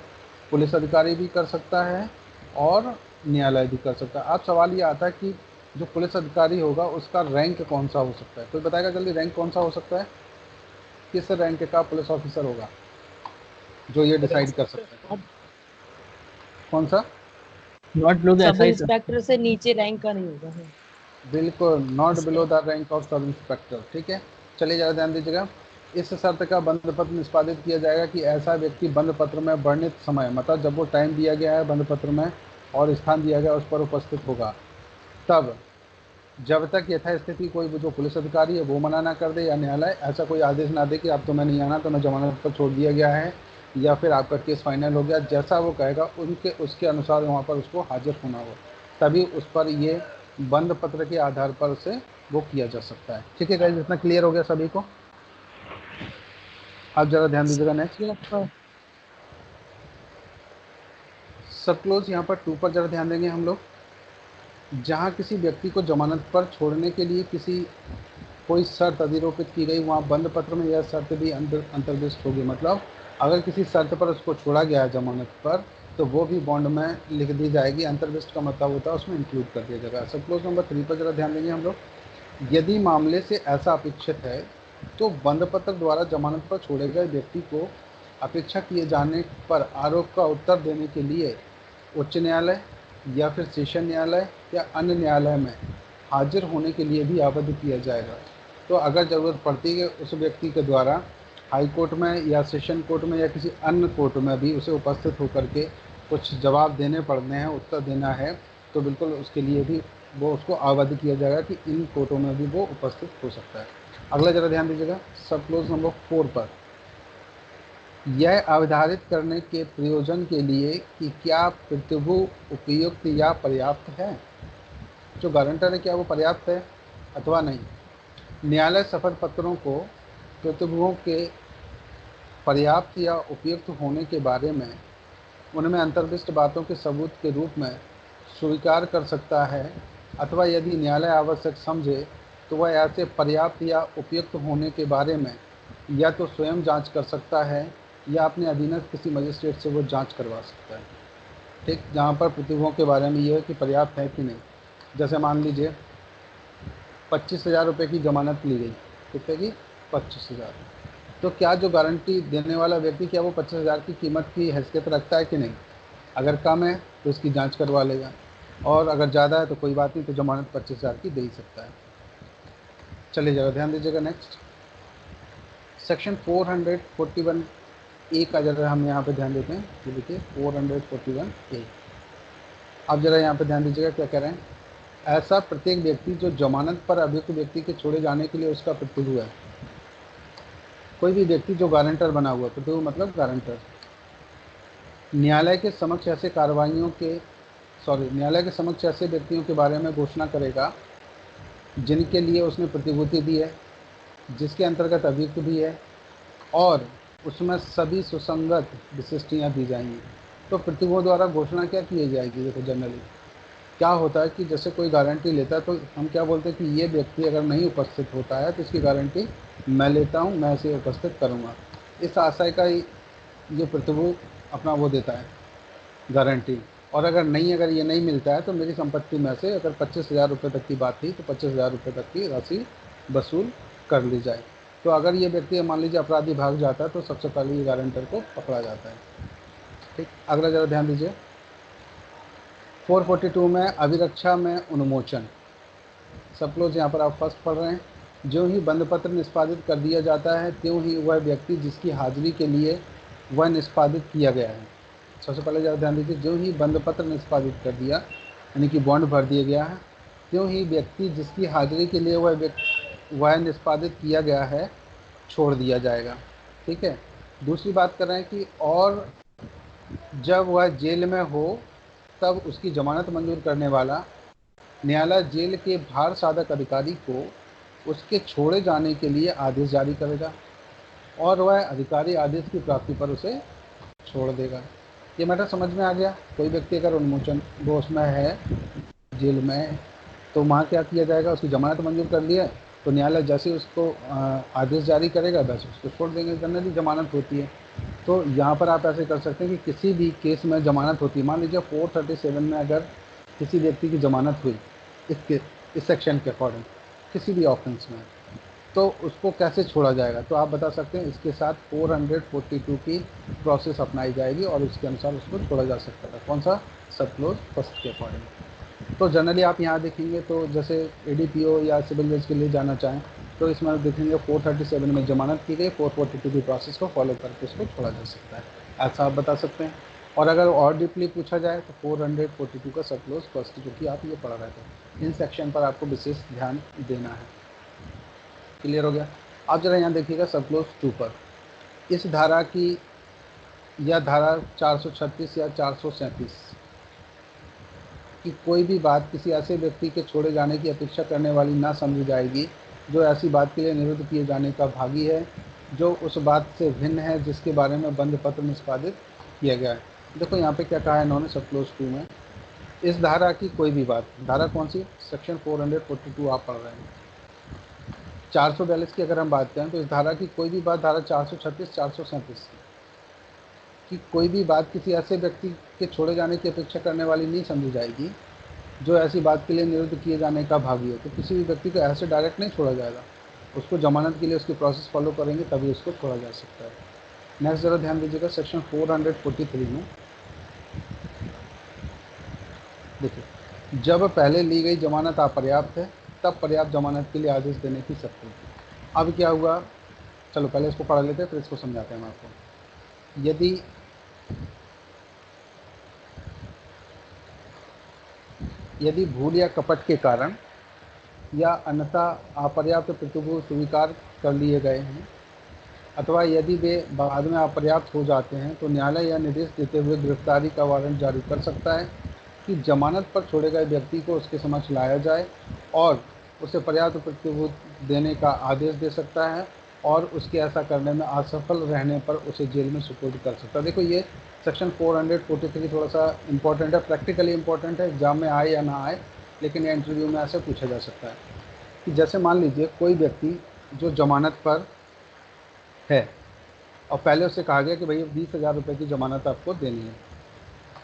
पुलिस अधिकारी भी कर सकता है और न्यायालय भी कर सकता है। अब सवाल ये आता है कि जो पुलिस अधिकारी होगा उसका रैंक कौन सा हो सकता है, कोई बताएगा जल्दी, रैंक कौन सा हो सकता है, किस रैंक का पुलिस ऑफिसर होगा जो ये डिसाइड कर सकता है, कौन सा? Not below the sub SI inspector से नीचे रैंक का नहीं होगा। बिल्कुल, not below the rank of sub inspector. ठीक है, चलिए ज़रा ध्यान दीजिएगा। इस शर्त का बंद पत्र निष्पादित किया जाएगा कि ऐसा व्यक्ति बंद पत्र में वर्णित समय, मतलब जब वो टाइम दिया गया है बंद पत्र में और स्थान दिया गया उस पर उपस्थित होगा, तब जब तक यथास्थिति कोई जो पुलिस अधिकारी है वो मना ना कर दे या न्यायालय ऐसा कोई आदेश ना दे कि आप तो मैं नहीं आना, तो मैं जमानत पर छोड़ दिया गया है या फिर आपका केस फाइनल हो गया, जैसा वो कहेगा उनके उसके अनुसार वहाँ पर उसको हाजिर होना हो, तभी उस पर ये बंद पत्र के आधार पर उसे वो किया जा सकता है। ठीक है गाइस, इतना क्लियर हो गया सभी को? आप जरा ध्यान दीजिएगा। नेक्स्ट सब क्लोज यहाँ पर 2 पर जरा ध्यान देंगे हम लोग। जहाँ किसी व्यक्ति को जमानत पर छोड़ने के लिए किसी कोई शर्त अधिरोपित की गई, वहाँ बंद पत्र में यह शर्त भी अंतर्दिष्ट होगी। मतलब अगर किसी शर्त पर उसको छोड़ा गया है जमानत पर, तो वो भी बॉन्ड में लिख दी जाएगी। अंतर्दिष्ट का मतलब होता है उसमें इंक्लूड कर दिया जाएगा। सब क्लोज नंबर 3 पर जरा ध्यान देंगे हम लोग। यदि मामले से ऐसा अपेक्षित है तो बंद पत्र द्वारा जमानत पर छोड़े गए व्यक्ति को अपेक्षा किए जाने पर आरोप का उत्तर देने के लिए उच्च न्यायालय या फिर सेशन न्यायालय या अन्य न्यायालय में हाजिर होने के लिए भी आबद्ध किया जाएगा। तो अगर ज़रूरत पड़ती है उस व्यक्ति के द्वारा हाई कोर्ट में या सेशन कोर्ट में या किसी अन्य कोर्ट में भी उसे उपस्थित होकर के कुछ जवाब देने पड़ने हैं, उत्तर देना है, तो बिल्कुल उसके लिए भी वो उसको आबद्ध किया जाएगा कि इन कोर्टों में भी वो उपस्थित हो सकता है। अगला जरा ध्यान दीजिएगा सब क्लोज नंबर 4 पर। यह अवधारित करने के प्रयोजन के लिए कि क्या प्रतिभू उपयुक्त या पर्याप्त है, जो गारंटर है क्या वो पर्याप्त है अथवा नहीं। न्यायालय शपथ पत्रों को प्रतिभुओं के पर्याप्त या उपयुक्त होने के बारे में उनमें अंतर्दिष्ट बातों के सबूत के रूप में स्वीकार कर सकता है, अथवा यदि न्यायालय आवश्यक समझे तो वह ऐसे पर्याप्त या उपयुक्त होने के बारे में या तो स्वयं जांच कर सकता है या अपने अधीनस्थ किसी मजिस्ट्रेट से वो जांच करवा सकता है। ठीक, जहाँ पर प्रतिभुओं के बारे में ये है कि पर्याप्त है कि नहीं। जैसे मान लीजिए 25,000 रुपये की जमानत ली गई, कितने की? 25,000। तो क्या जो गारंटी देने वाला व्यक्ति क्या वो 25,000 की कीमत की हैसियत रखता है कि नहीं? अगर कम है तो उसकी जांच करवा लेगा, और अगर ज़्यादा है तो कोई बात नहीं, तो जमानत 25,000 की दे ही सकता है। चलिए जरा ध्यान दीजिएगा। नेक्स्ट सेक्शन 441 ए का जरा हम यहाँ पे ध्यान देते हैं। ये देखिए 441 ए। अब जरा यहाँ पे ध्यान दीजिएगा क्या कह रहे हैं। ऐसा प्रत्येक व्यक्ति जो जमानत पर अभियुक्त व्यक्ति के छोड़े जाने के लिए उसका प्रतिभू है, कोई भी व्यक्ति जो गारंटर बना हुआ, प्रतिभू मतलब गारंटर, न्यायालय के समक्ष ऐसे न्यायालय के समक्ष ऐसे व्यक्तियों के बारे में घोषणा करेगा जिनके लिए उसने प्रतिभूति दी है, जिसके अंतर्गत अभियुक्त भी है, और उसमें सभी सुसंगत विशिष्टियाँ दी जाएंगी। तो प्रतिभुओं द्वारा घोषणा क्या की जाएगी? देखो जनरली क्या होता है कि जैसे कोई गारंटी लेता है तो हम क्या बोलते हैं कि ये व्यक्ति अगर नहीं उपस्थित होता है तो इसकी गारंटी मैं लेता हूँ, मैं इसे उपस्थित करूँगा। इस आशय का ये प्रतिभु अपना वो देता है गारंटी। और अगर ये नहीं मिलता है तो मेरी संपत्ति में से अगर 25,000 रुपये तक की बात थी तो 25,000 रुपये तक की राशि वसूल कर ली जाए। तो अगर ये व्यक्ति मान लीजिए अपराधी भाग जाता है तो सबसे पहले ये गारंटर को पकड़ा जाता है। ठीक, अगला जरा ध्यान दीजिए 442 में अभिरक्षा में उन्मोचन। सब क्लोज यहाँ पर आप फर्स्ट पढ़ रहे हैं। जो ही बंद पत्र निष्पादित कर दिया जाता है त्यों ही वह व्यक्ति जिसकी हाजिरी के लिए वह निष्पादित किया गया है, सबसे पहले ज़रा ध्यान दीजिए, जो ही बंद पत्र निष्पादित कर दिया यानी कि बॉन्ड भर दिया गया है, त्यों ही व्यक्ति जिसकी हाजिरी के लिए वह निष्पादित किया गया है छोड़ दिया जाएगा। ठीक है, दूसरी बात कर रहे हैं कि और जब वह जेल में हो तब उसकी जमानत मंजूर करने वाला न्यायालय जेल के भार साधक अधिकारी को उसके छोड़े जाने के लिए आदेश जारी करेगा और वह अधिकारी आदेश की प्राप्ति पर उसे छोड़ देगा। ये मैटर समझ में आ गया? कोई व्यक्ति अगर उन्मोचन वो उसमें है जेल में, तो वहाँ क्या किया जाएगा? उसकी जमानत मंजूर कर लिया तो न्यायालय जैसे उसको आदेश जारी करेगा वैसे उसको छोड़ देंगे। जनरली जमानत होती है। तो यहाँ पर आप ऐसे कर सकते हैं कि किसी भी केस में जमानत होती है। मान लीजिए 437 में अगर किसी व्यक्ति की जमानत हुई इस सेक्शन के अकॉर्डिंग किसी भी ऑफेंस में, तो उसको कैसे छोड़ा जाएगा? तो आप बता सकते हैं इसके साथ 442 की प्रोसेस अपनाई जाएगी और उसके अनुसार उसको छोड़ा जा सकता है। कौन सा? सब क्लोज फर्स्ट के अकॉर्डिंग। तो जनरली आप यहाँ देखेंगे तो जैसे एडीपीओ या सिविल जज के लिए जाना चाहें तो इसमें देखेंगे 437 में जमानत की गई, 442 की प्रोसेस को फॉलो करके उसको छोड़ा जा सकता है, ऐसा आप बता सकते हैं। और अगर और डीपली पूछा जाए तो 442 का सब क्लोज फर्स्ट, जो कि आप ये पढ़ रहे थे, इन सेक्शन पर आपको विशेष ध्यान देना है। क्लियर हो गया? आप जरा यहाँ देखिएगा सब क्लोज 2 पर। इस धारा की या धारा 436 या 437 कि कोई भी बात किसी ऐसे व्यक्ति के छोड़े जाने की अपेक्षा करने वाली ना समझी जाएगी जो ऐसी बात के लिए निरुद्ध किए जाने का भागी है, जो उस बात से भिन्न है जिसके बारे में बंद पत्र निष्पादित किया गया है। देखो यहाँ पे क्या कहा है इन्होंने सब क्लोज 2 में, इस धारा की कोई भी बात, धारा कौन सी, सेक्शन 442 आप पढ़ रहे हैं। 442 की अगर हम बात करें तो इस धारा की कोई भी बात, धारा 436 437 की कोई भी बात किसी ऐसे व्यक्ति के छोड़े जाने की अपेक्षा करने वाली नहीं समझी जाएगी जो ऐसी बात के लिए निरुद्ध किए जाने का भागी है। तो किसी भी व्यक्ति को ऐसे डायरेक्ट नहीं छोड़ा जाएगा, उसको जमानत के लिए उसकी प्रोसेस फॉलो करेंगे तभी उसको छोड़ा जा सकता है। नेक्स्ट ज़रा ध्यान दीजिएगा सेक्शन 443 में देखिए, जब पहले ली गई जमानत अपर्याप्त है तब पर्याप्त जमानत के लिए आदेश देने की शर्त होती है। अब क्या हुआ, चलो पहले इसको पढ़ लेते हैं फिर इसको समझाते हैं हम आपको। यदि भूल या कपट के कारण या अन्यथा अपर्याप्त प्रतिभूत स्वीकार कर लिए गए हैं अथवा यदि वे बाद में अपर्याप्त हो जाते हैं तो न्यायालय यह निर्देश देते हुए गिरफ्तारी का वारंट जारी कर सकता है कि जमानत पर छोड़े गए व्यक्ति को उसके समक्ष लाया जाए और उसे पर्याप्त प्रतिभूत देने का आदेश दे सकता है और उसके ऐसा करने में असफल रहने पर उसे जेल में सुपुर्द कर सकता है। देखो ये सेक्शन 443 थोड़ा सा इम्पोर्टेंट है, प्रैक्टिकली इम्पोर्टेंट है, एग्जाम में आए या ना आए, लेकिन ये इंटरव्यू में ऐसे पूछा जा सकता है कि जैसे मान लीजिए कोई व्यक्ति जो जमानत पर है और पहले उससे कहा गया कि भाई 20,000 रुपये की ज़मानत आपको देनी है,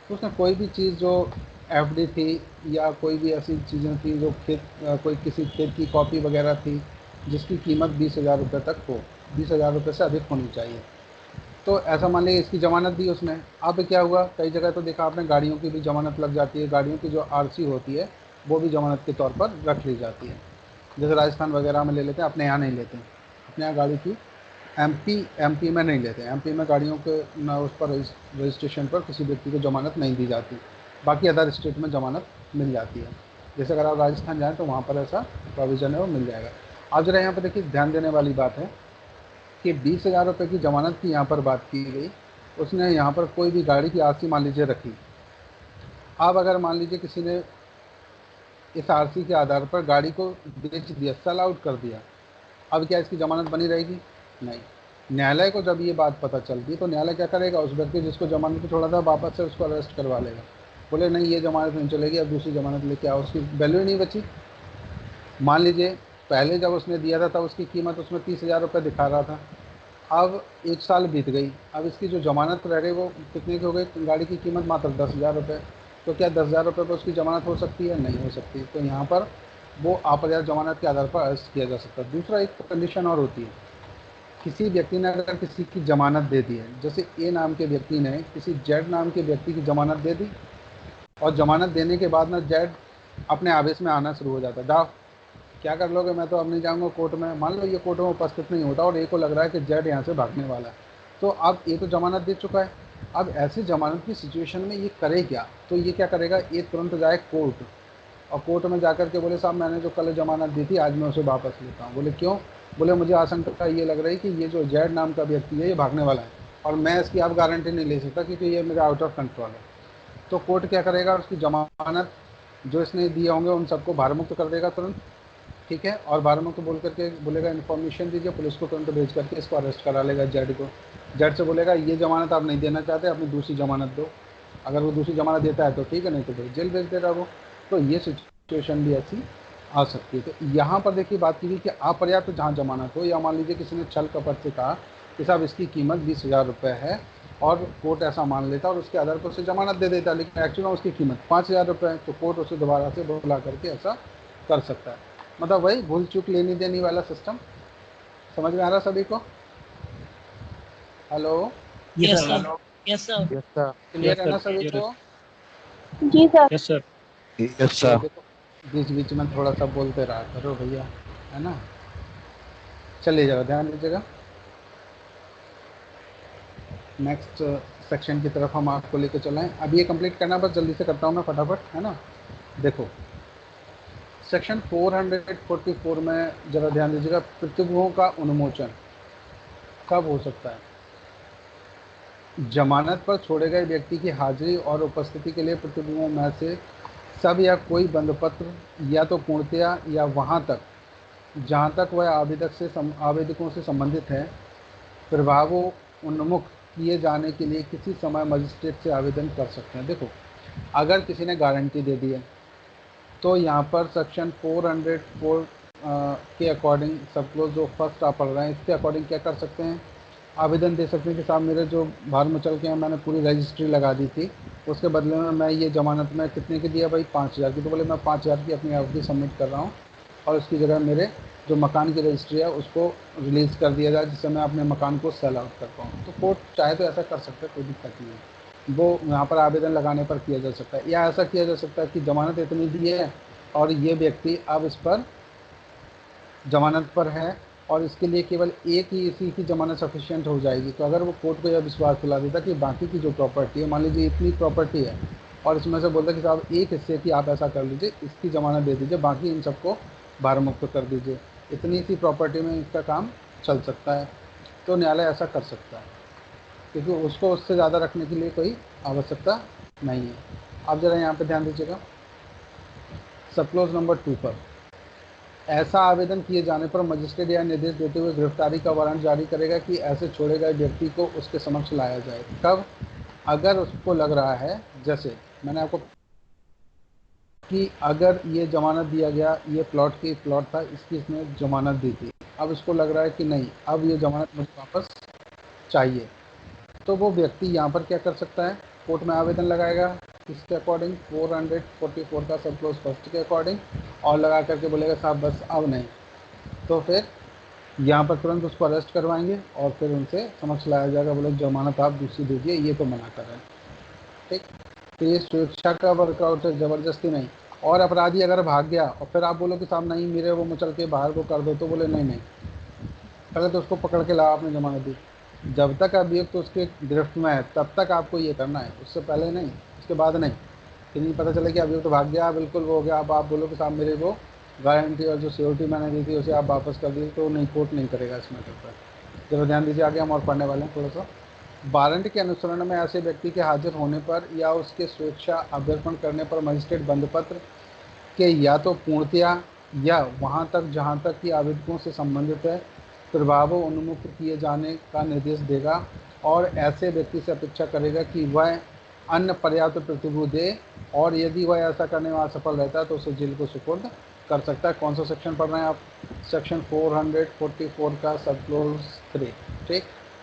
तो उसने कोई भी चीज़ जो एफडी थी या कोई भी ऐसी चीज़ें थी जो कोई किसी खेत की कॉपी वगैरह थी जिसकी कीमत 20,000 रुपये तक हो, 20,000 रुपये से अधिक होनी चाहिए, तो ऐसा मान लीजिए इसकी ज़मानत दी उसने। अब क्या हुआ, कई जगह तो देखा आपने गाड़ियों की भी ज़मानत लग जाती है, गाड़ियों की जो आरसी होती है वो भी ज़मानत के तौर पर रख ली जाती है। जैसे राजस्थान वगैरह में ले लेते हैं, अपने यहाँ नहीं लेते हैं, अपने यहाँ गाड़ी की एमपी में नहीं लेते हैं, एमपी में गाड़ियों के न उस पर रजिस्ट्रेशन पर किसी व्यक्ति को ज़मानत नहीं दी जाती, बाकी अदर स्टेट में ज़मानत मिल जाती है। जैसे अगर आप राजस्थान जाएँ तो वहाँ पर ऐसा प्रोविज़न है वो मिल जाएगा। आप ज़रा यहाँ पर देखिए, ध्यान देने वाली बात है कि 20,000 रुपये की ज़मानत की यहाँ पर बात की गई, उसने यहाँ पर कोई भी गाड़ी की आरसी मान लीजिए रखी। अब अगर मान लीजिए किसी ने इस आरसी के आधार पर गाड़ी को बेच दिया, सेल आउट कर दिया, अब क्या इसकी ज़मानत बनी रहेगी? नहीं। न्यायालय को जब ये बात पता चलती तो न्यायालय क्या करेगा, उस व्यक्ति जिसको जमानत पे छोड़ा था वापस से उसको अरेस्ट करवा लेगा, बोले नहीं ये ज़मानत नहीं चलेगी, अब दूसरी ज़मानत लेके आओ, उसकी वैल्यू ही नहीं बची। मान लीजिए पहले जब उसने दिया था तब उसकी कीमत उसमें 30,000 रुपये दिखा रहा था, अब 1 साल बीत गई, अब इसकी जो ज़मानत रह गई वो कितने की हो गई, गाड़ी की कीमत मात्र 10,000 रुपये, तो क्या 10,000 रुपये पर उसकी ज़मानत हो सकती है? नहीं हो सकती। तो यहाँ पर वो अपर्याप्त ज़मानत के आधार पर अरेस्ट किया जा सकता है। दूसरा एक कंडीशन और होती है, किसी व्यक्ति ने अगर किसी की ज़मानत दे दी है, जैसे ए नाम के व्यक्ति ने किसी जेड नाम के व्यक्ति की ज़मानत दे दी और ज़मानत देने के बाद ना जेड अपने आवेश में आना शुरू हो जाता है, जाओ क्या कर लोगे, मैं तो अब नहीं जाऊँगा कोर्ट में। मान लो ये कोर्ट में उपस्थित नहीं होता और ए को लग रहा है कि जेड यहाँ से भागने वाला है, तो अब ए तो ज़मानत दे चुका है, अब ऐसी ज़मानत की सिचुएशन में ये करे क्या, तो ये क्या करेगा, ए तुरंत जाए कोर्ट और कोर्ट में जाकर के बोले साहब मैंने जो कल ज़मानत दी थी आज मैं उसे वापस लेता हूँ। बोले क्यों? बोले मुझे आशंका ये लग रही कि ये जो जेड नाम का व्यक्ति है ये भागने वाला है और मैं इसकी अब गारंटी नहीं ले सकता क्योंकि ये मेरा आउट ऑफ कंट्रोल है। तो कोर्ट क्या करेगा, उसकी ज़मानत जो इसने दिए होंगे उन सबको भारमुक्त कर देगा तुरंत, ठीक है, और भारमुक्त बोल करके बोलेगा इन्फॉर्मेशन दीजिए, पुलिस को तुरंत भेज करके इसको अरेस्ट करा लेगा जेड को। जेड से बोलेगा ये ज़मानत आप नहीं देना चाहते, अपनी दूसरी ज़मानत दो, अगर वो दूसरी ज़मानत देता है तो ठीक है, नहीं तो फिर जेल भेज देगा वो। तो ये सिचुएशन भी ऐसी आ सकती है। तो यहाँ पर देखिए बात की गई कि अपर्याप्त जहाँ जमानत हो, या मान लीजिए किसी ने छल कपट से कहा कि साहब इसकी कीमत 20,000 रुपये है और कोर्ट ऐसा मान लेता और उसके आधार पर उसे जमानत दे देता, लेकिन एक्चुअल में उसकी कीमत 5,000 रुपये है, तो कोर्ट उसे दोबारा से बुला करके ऐसा कर सकता है। मतलब वही भूल चूक लेनी देनी वाला सिस्टम। समझ में आ रहा सभी को? Hello, yes sir. Yes sir. Yes sir, clear है ना सभी को? जी sir. Yes sir. Yes sir. देखो बीच बीच में थोड़ा सा बोलते रहा करो भैया, है ना। चलिए जरा ध्यान दीजिएगा, नेक्स्ट सेक्शन की तरफ हम आपको लेकर चलें। अब ये कंप्लीट करना, बस जल्दी से करता हूँ मैं फटाफट, है ना। देखो सेक्शन 444 में ज़रा ध्यान दीजिएगा, प्रतिभूओं का उन्मोचन कब हो सकता है? जमानत पर छोड़े गए व्यक्ति की हाजिरी और उपस्थिति के लिए प्रतिभूओं में से सब या कोई बंधपत्र या तो पूर्णतया या वहाँ तक जहाँ तक वह आवेदकों से संबंधित है प्रभावों उन्मुख किए जाने के लिए किसी समय मजिस्ट्रेट से आवेदन कर सकते हैं। देखो, अगर किसी ने गारंटी दे दी है तो यहाँ पर सेक्शन 404 के अकॉर्डिंग सब क्लोज जो फर्स्ट आप पढ़ रहे हैं इसके अकॉर्डिंग क्या कर सकते हैं, आवेदन दे सकते हैं कि साहब मेरे जो भार मचल के हैं मैंने पूरी रजिस्ट्री लगा दी थी, उसके बदले में मैं ये ज़मानत में कितने की दिया भाई 5,000 की, तो बोले मैं 5,000 की अपनी एफडी सबमिट कर रहा हूँ और उसकी जगह मेरे जो मकान की रजिस्ट्री है उसको रिलीज़ कर दिया जाए जिससे मैं अपने मकान को सेल आउट कर पाऊँ। तो कोर्ट चाहे तो ऐसा कर सकता है, कोई दिक्कत नहीं है, वो यहाँ पर आवेदन लगाने पर किया जा सकता है। या ऐसा किया जा सकता है कि ज़मानत इतनी दी है और ये व्यक्ति अब इस पर ज़मानत पर है और इसके लिए केवल एक ही इसी की ज़मानत सफिशिएंट हो जाएगी। तो अगर वो कोर्ट को यह विश्वास दिला देता कि बाकी की जो प्रॉपर्टी है, मान लीजिए इतनी प्रॉपर्टी है और इसमें से बोलता कि साहब एक हिस्से की आप ऐसा कर लीजिए, इसकी ज़मानत दे दीजिए, बाकी इन सबको भार मुक्त कर दीजिए, इतनी सी प्रॉपर्टी में इसका काम चल सकता है, तो न्यायालय ऐसा कर सकता है क्योंकि उसको उससे ज़्यादा रखने के लिए कोई आवश्यकता नहीं है। आप ज़रा यहाँ पर ध्यान दीजिएगा, सब क्लोज नंबर 2 पर ऐसा आवेदन किए जाने पर मजिस्ट्रेट या निर्देश देते हुए गिरफ्तारी का वारंट जारी करेगा कि ऐसे छोड़े गए व्यक्ति को उसके समक्ष लाया जाए। कब? अगर उसको लग रहा है, जैसे मैंने आपको कि अगर ये जमानत दिया गया, ये प्लॉट था, इसकी इसने जमानत दी थी, अब इसको लग रहा है कि नहीं अब ये जमानत मुझे वापस चाहिए, तो वो व्यक्ति यहाँ पर क्या कर सकता है, कोर्ट में आवेदन लगाएगा किसके अकॉर्डिंग, 444 का सब क्लोज फर्स्ट के अकॉर्डिंग, और लगा करके बोलेगा साहब बस अब नहीं, तो फिर यहाँ पर तुरंत उसको अरेस्ट करवाएंगे और फिर उनसे समक्ष लाया जाएगा, बोले जमानत आप दूसरी दीजिए, ये तो मना कर रहे हैं। ठीक, तो ये स्वेच्छा का वर्कआउट है, ज़बरदस्ती नहीं। और अपराधी अगर भाग गया और फिर आप बोलो कि साहब नहीं मेरे वो मचल के बाहर को कर दो, तो बोले नहीं नहीं, पहले तो उसको पकड़ के लाओ, आपने जमानत दी, जब तक अभियुक्त तो उसके गिरफ्त में है तब तक आपको ये करना है, उससे पहले नहीं, उसके बाद नहीं। कि नहीं पता चले कि अभियुक्त तो भाग गया, बिल्कुल वो हो गया, अब आप बोलो कि साहब मेरे वो गारंटी और जो सिक्योरिटी मैंने दी थी उसे आप वापस कर दीजिए, तो नहीं, कोर्ट नहीं करेगा इस मैटर पर। जरा ध्यान दीजिए, आगे हम और पढ़ने वाले हैं थोड़ा सा। वारंट के अनुसरण में ऐसे व्यक्ति के हाजिर होने पर या उसके स्वेच्छा अभ्यर्पण करने पर मजिस्ट्रेट बंधपत्र के या तो पूर्णतया या वहाँ तक जहाँ तक कि आवेदकों से संबंधित है प्रभावों उन्मुक्त किए जाने का निर्देश देगा और ऐसे व्यक्ति से अपेक्षा करेगा कि वह अन्य पर्याप्त प्रतिभूति दे, और यदि वह ऐसा करने में असफल रहता है तो उसे जेल को सुपुर्द कर सकता है। कौन सा सेक्शन पढ़ रहे हैं आप? सेक्शन 444 का सब क्लोज 3। ठीक,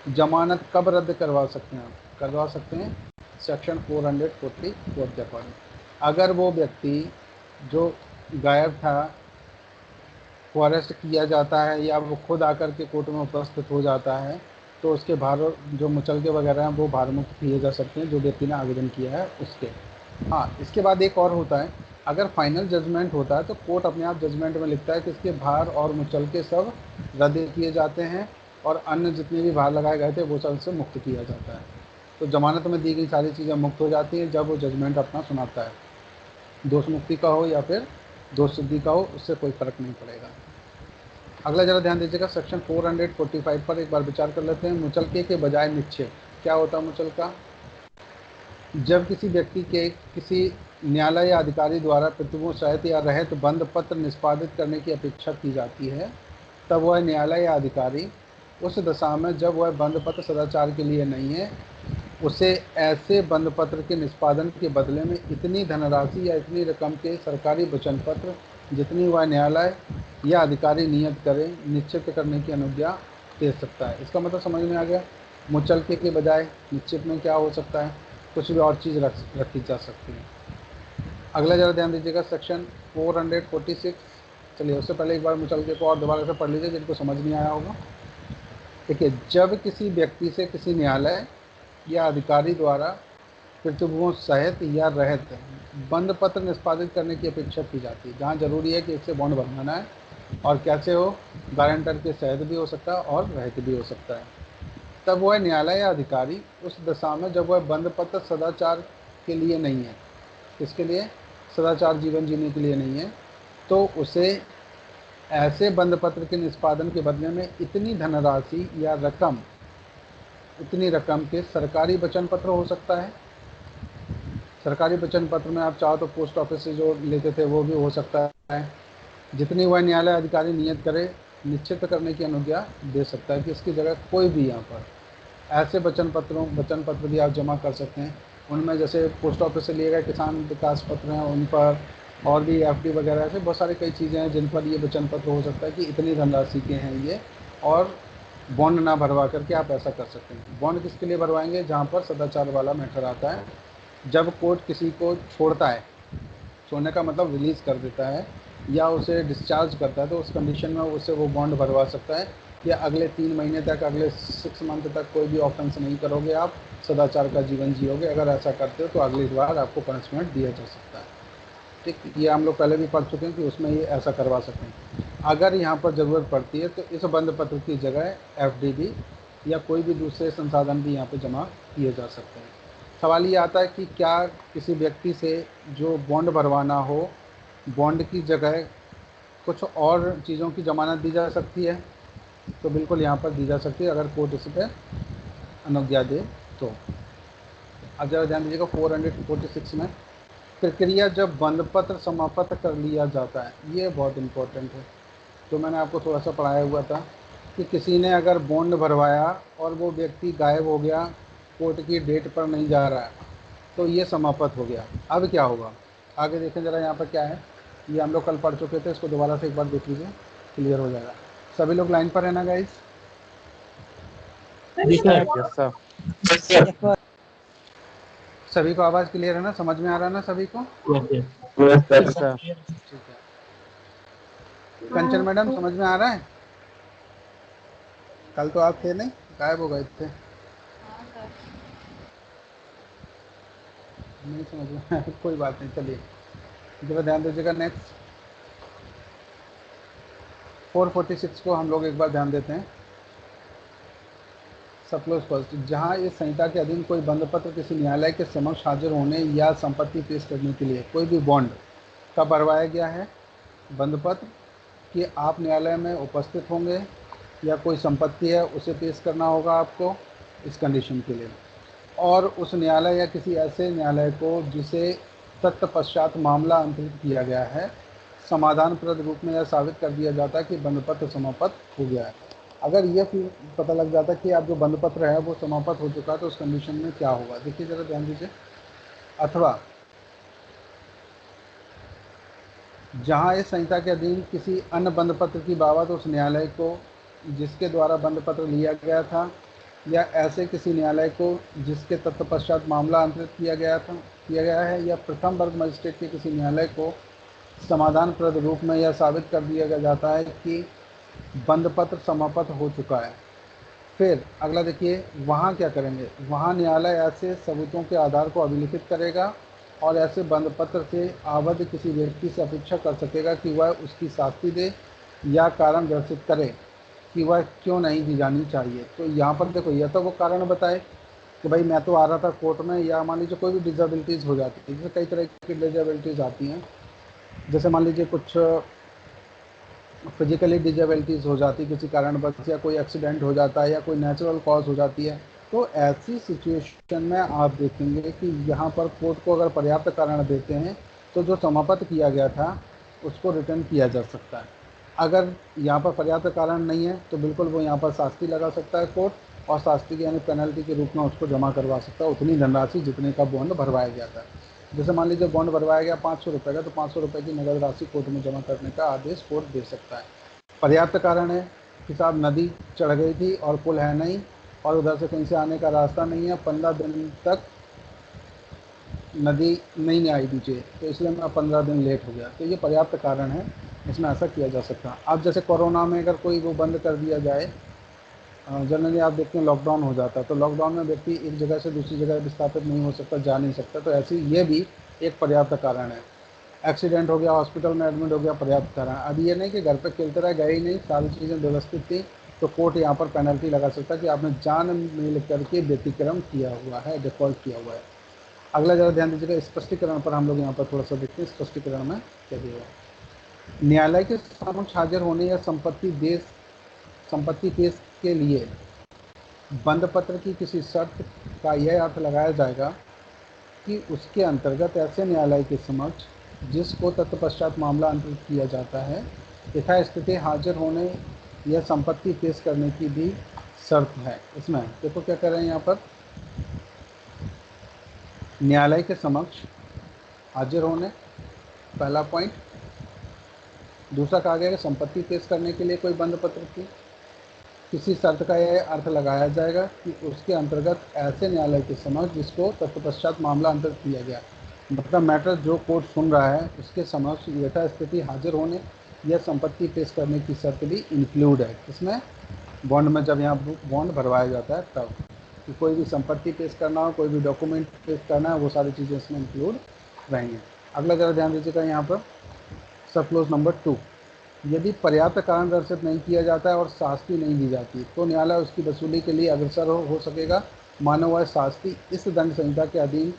जमानत कब रद्द करवा सकते हैं? आप करवा सकते हैं सेक्शन 444 के अकॉर्डिंग, अगर वो व्यक्ति जो गायब था को अरेस्ट किया जाता है या वो खुद आकर के कोर्ट में उपस्थित हो जाता है, तो उसके भार जो मुचलके वगैरह हैं वो भार मुक्त किए जा सकते हैं जो व्यक्ति ने आवेदन किया है उसके। हाँ, इसके बाद एक और होता है, अगर फाइनल जजमेंट होता है तो कोर्ट अपने आप जजमेंट में लिखता है कि इसके भार और मुचलके सब रद्द किए जाते हैं और अन्य जितने भी भार लगाए गए थे वो सब से मुक्त किया जाता है। तो जमानत में दी गई सारी चीज़ें मुक्त हो जाती हैं जब वो जजमेंट अपना सुनाता है, दोष मुक्ति का हो या फिर दोष सिद्धि का हो, उससे कोई फर्क नहीं पड़ेगा। अगला जरा ध्यान दीजिएगा, सेक्शन 445 पर एक बार विचार कर लेते हैं। मुचलके के बजाय निक्षेप क्या होता है? मुचलका जब किसी व्यक्ति के किसी न्यायालय या अधिकारी द्वारा प्रतिभूति सहित या रहित बंद पत्र निष्पादित करने की अपेक्षा की जाती है, तब वह न्यायालय या अधिकारी उस दशा में जब वह बंद पत्र सदाचार के लिए नहीं है उसे ऐसे बंद पत्र के निष्पादन के बदले में इतनी धनराशि या इतनी रकम के सरकारी वचन पत्र जितनी वह न्यायालय या अधिकारी नियत करे निश्चित करने की अनुज्ञा दे सकता है। इसका मतलब समझ में आ गया? मुचलके के बजाय निश्चित में क्या हो सकता है? कुछ भी और चीज़ रखी जा सकती है। अगला जरा ध्यान दीजिएगा, सेक्शन 446। चलिए उससे पहले एक बार मुचलके को और दोबारा से पढ़ लीजिए जिनको समझ नहीं आया होगा। देखिए, जब किसी व्यक्ति से किसी न्यायालय या अधिकारी द्वारा प्रतिभूति सहित या रहित बंद पत्र निष्पादित करने की अपेक्षा की जाती है, जहाँ जरूरी है कि इससे बॉन्ड बनवाना है, और कैसे हो, गारंटर के सहित भी हो सकता है और रहित भी हो सकता है, तब वह न्यायालय या अधिकारी उस दशा में जब वह बंद पत्र सदाचार के लिए नहीं है, किसके लिए? सदाचार जीवन जीने के लिए नहीं है, तो उसे ऐसे बंद पत्र के निष्पादन के बदले में इतनी धनराशि या रकम, इतनी रकम के सरकारी वचन पत्र हो सकता है, सरकारी वचन पत्र में आप चाहो तो पोस्ट ऑफिस से जो लेते थे वो भी हो सकता है। जितनी वह न्यायालय अधिकारी नियत करे निश्चित करने की अनुज्ञा दे सकता है कि इसकी जगह कोई भी यहाँ पर ऐसे वचन पत्र भी आप जमा कर सकते हैं। उनमें जैसे पोस्ट ऑफिस से लिए गए किसान विकास पत्र हैं उन पर, और भी एफडी वगैरह ऐसे बहुत सारी कई चीज़ें हैं जिन पर ये वचन पत्र हो सकता है कि इतनी धनराशि के हैं ये, और बॉन्ड ना भरवा करके आप ऐसा कर सकते हैं। बॉन्ड किसके लिए भरवाएंगे? जहाँ पर सदाचार वाला मैटर आता है, जब कोर्ट किसी को छोड़ता है, छोड़ने का मतलब रिलीज़ कर देता है या उसे डिस्चार्ज करता है, तो उस कंडीशन में उससे वो बॉन्ड भरवा सकता है कि अगले 3 महीने तक, अगले 6 मंथ तक कोई भी ऑफेंस नहीं करोगे, आप सदाचार का जीवन जियोगे। अगर ऐसा करते हो तो अगली बार आपको पनिशमेंट दिया जा सकता है। ठीक, ये हम लोग पहले भी पढ़ चुके हैं कि उसमें ये ऐसा करवा सकते हैं। अगर यहाँ पर ज़रूरत पड़ती है तो इस बंद पत्र की जगह एफडीडी या कोई भी दूसरे संसाधन भी यहाँ पे जमा किए जा सकते हैं। सवाल ये आता है कि क्या किसी व्यक्ति से जो बॉन्ड भरवाना हो, बॉन्ड की जगह कुछ और चीज़ों की ज़मानत दी जा सकती है? तो बिल्कुल यहाँ पर दी जा सकती है अगर कोर्ट इस पर अनुज्ञा दे तो। अब जरा ध्यान दीजिएगा 446 में प्रक्रिया जब बंद पत्र समाप्त कर लिया जाता है, ये बहुत इम्पोर्टेंट है। तो मैंने आपको थोड़ा सा पढ़ाया हुआ था कि किसी ने अगर बॉन्ड भरवाया और वो व्यक्ति गायब हो गया, कोर्ट की डेट पर नहीं जा रहा है, तो ये समाप्त हो गया। अब क्या होगा आगे देखें ज़रा, यहाँ पर क्या है, ये हम लोग कल पढ़ चुके थे, इसको दोबारा से एक बार देख लीजिए, क्लियर हो जाएगा। सभी लोग लाइन पर है ना गाइस? जी सर। Yes sir. सभी को आवाज़ क्लियर है ना? समझ में आ रहा है ना सभी को? Yes sir. ठीक है। कंचन मैडम समझ में आ रहा है? कल तो आप थे नहीं, गायब हो गए थे। नहीं समझ में कोई बात नहीं, चलिए जरा ध्यान दीजिएगा। नेक्स्ट 446 को हम लोग एक बार ध्यान देते हैं। सप्लोज फर्स्ट, जहाँ इस संहिता के अधीन कोई बंद पत्र किसी न्यायालय के समक्ष हाजिर होने या संपत्ति पेश करने के लिए कोई भी बॉन्ड का भरवाया गया है बंद पत्र कि आप न्यायालय में उपस्थित होंगे या कोई संपत्ति है उसे पेश करना होगा आपको इस कंडीशन के लिए, और उस न्यायालय या किसी ऐसे न्यायालय को जिसे तत्पश्चात मामला अंतरित किया गया है समाधानप्रद रूप में यह साबित कर दिया जाता है कि बंद पत्र समाप्त हो गया है। अगर ये फिर पता लग जाता है कि आप जो बंद पत्र है वो समाप्त हो चुका है तो उस कंडीशन में क्या होगा, देखिए ज़रा ध्यान दीजिए। अथवा जहाँ इस संहिता के अधीन किसी अन्य बंद पत्र की बाबत उस न्यायालय को जिसके द्वारा बंद पत्र लिया गया था या ऐसे किसी न्यायालय को जिसके तत्पश्चात मामला अंतरित किया गया है या प्रथम वर्ग मजिस्ट्रेट के किसी न्यायालय को समाधानप्रद रूप में यह साबित कर दिया जाता है कि बंद पत्र समाप्त हो चुका है। फिर अगला देखिए, वहाँ क्या करेंगे, वहाँ न्यायालय ऐसे सबूतों के आधार को अभिलिखित करेगा और ऐसे बंद पत्र से आबद्ध किसी व्यक्ति से अपेक्षा कर सकेगा कि वह उसकी साक्षी दे या कारण दर्शित करे कि वह क्यों नहीं दी जानी चाहिए। तो यहाँ पर देखो, यह तो वो कारण बताए कि भाई मैं तो आ रहा था कोर्ट में, या मान लीजिए कोई भी डिसेबिलिटीज़ हो जाती है, जैसे कई तरह की डिसेबिलिटीज़ आती हैं, जैसे मान लीजिए कुछ फिजिकली डिजेबिलिटीज़ हो जाती है किसी कारणवश, या कोई एक्सीडेंट हो जाता है या कोई नेचुरल कॉज हो जाती है, तो ऐसी सिचुएशन में आप देखेंगे कि यहाँ पर कोर्ट को अगर पर्याप्त कारण देते हैं तो जो समाप्त किया गया था उसको रिटर्न किया जा सकता है। अगर यहाँ पर पर्याप्त कारण नहीं है तो बिल्कुल वो यहाँ पर शास्ति लगा सकता है कोर्ट, और शास्ति की यानी पेनल्टी के रूप में उसको जमा करवा सकता है उतनी धनराशि जितने का बॉन्ड भरवाया गया था। जैसे मान लीजिए बॉन्ड भरवाया गया 500 रुपये का, तो 500 रुपये की नगद राशि कोर्ट में जमा करने का आदेश कोर्ट दे सकता है। पर्याप्त कारण है कि साहब नदी चढ़ गई थी और पुल है नहीं और उधर से कहीं से आने का रास्ता नहीं है, 15 दिन तक नदी नहीं आई नीचे, तो इसलिए मैं 15 दिन लेट हो गया, तो ये पर्याप्त कारण है, इसमें ऐसा किया जा सकता है। अब जैसे कोरोना में अगर कोई वो बंद कर दिया जाए, जनरली आप देखते हैं लॉकडाउन हो जाता है, तो लॉकडाउन में व्यक्ति एक जगह से दूसरी जगह विस्थापित नहीं हो सकता, जा नहीं सकता, तो ऐसी ये भी एक पर्याप्त कारण है। एक्सीडेंट हो गया, हॉस्पिटल में एडमिट हो गया, पर्याप्त कारण। अब ये नहीं कि घर पे खेलते रहे, गए ही नहीं, सारी चीज़ें व्यवस्थित थी, तो कोर्ट यहाँ पर पेनल्टी लगा सकता है कि आपने जान मिल करके व्यतिक्रम किया हुआ है, डिफॉल्ट किया हुआ है। अगला जरा ध्यान दीजिएगा, स्पष्टीकरण पर हम लोग यहाँ पर थोड़ा सा देखते हैं, स्पष्टीकरण में क्या दिया है। न्यायालय के समक्ष हाजिर होने या संपत्ति पेश के लिए बंद पत्र की किसी शर्त का यह अर्थ लगाया जाएगा कि उसके अंतर्गत ऐसे न्यायालय के समक्ष जिसको तत्पश्चात मामला अंतरित किया जाता है यथा स्थिति हाजिर होने या संपत्ति पेश करने की भी शर्त है। इसमें देखो क्या कर रहे हैं यहाँ पर, न्यायालय के समक्ष हाजिर होने, पहला पॉइंट। दूसरा कहा गया कि संपत्ति पेश करने के लिए कोई बंद पत्र की किसी शर्त का यह अर्थ लगाया जाएगा कि उसके अंतर्गत ऐसे न्यायालय के समक्ष जिसको तत्पश्चात मामला अंतरित किया गया, मतलब मैटर जो कोर्ट सुन रहा है उसके समक्ष यथा स्थिति हाजिर होने या संपत्ति पेश करने की शर्त भी इंक्लूड है। इसमें बॉन्ड में जब यहाँ बॉन्ड भरवाया जाता है तब कि कोई भी संपत्ति पेश करना हो, कोई भी डॉक्यूमेंट पेश करना है, वो सारी चीज़ें इसमें इंक्लूड रहेंगे। अगला जरा ध्यान दीजिएगा यहाँ पर सब क्लोज नंबर 2, यदि पर्याप्त कारण दर्शित नहीं किया जाता है और शास्ति नहीं दी जाती तो न्यायालय उसकी वसूली के लिए अग्रसर हो सकेगा। मानो वह शास्ति इस दंड संहिता के अधीन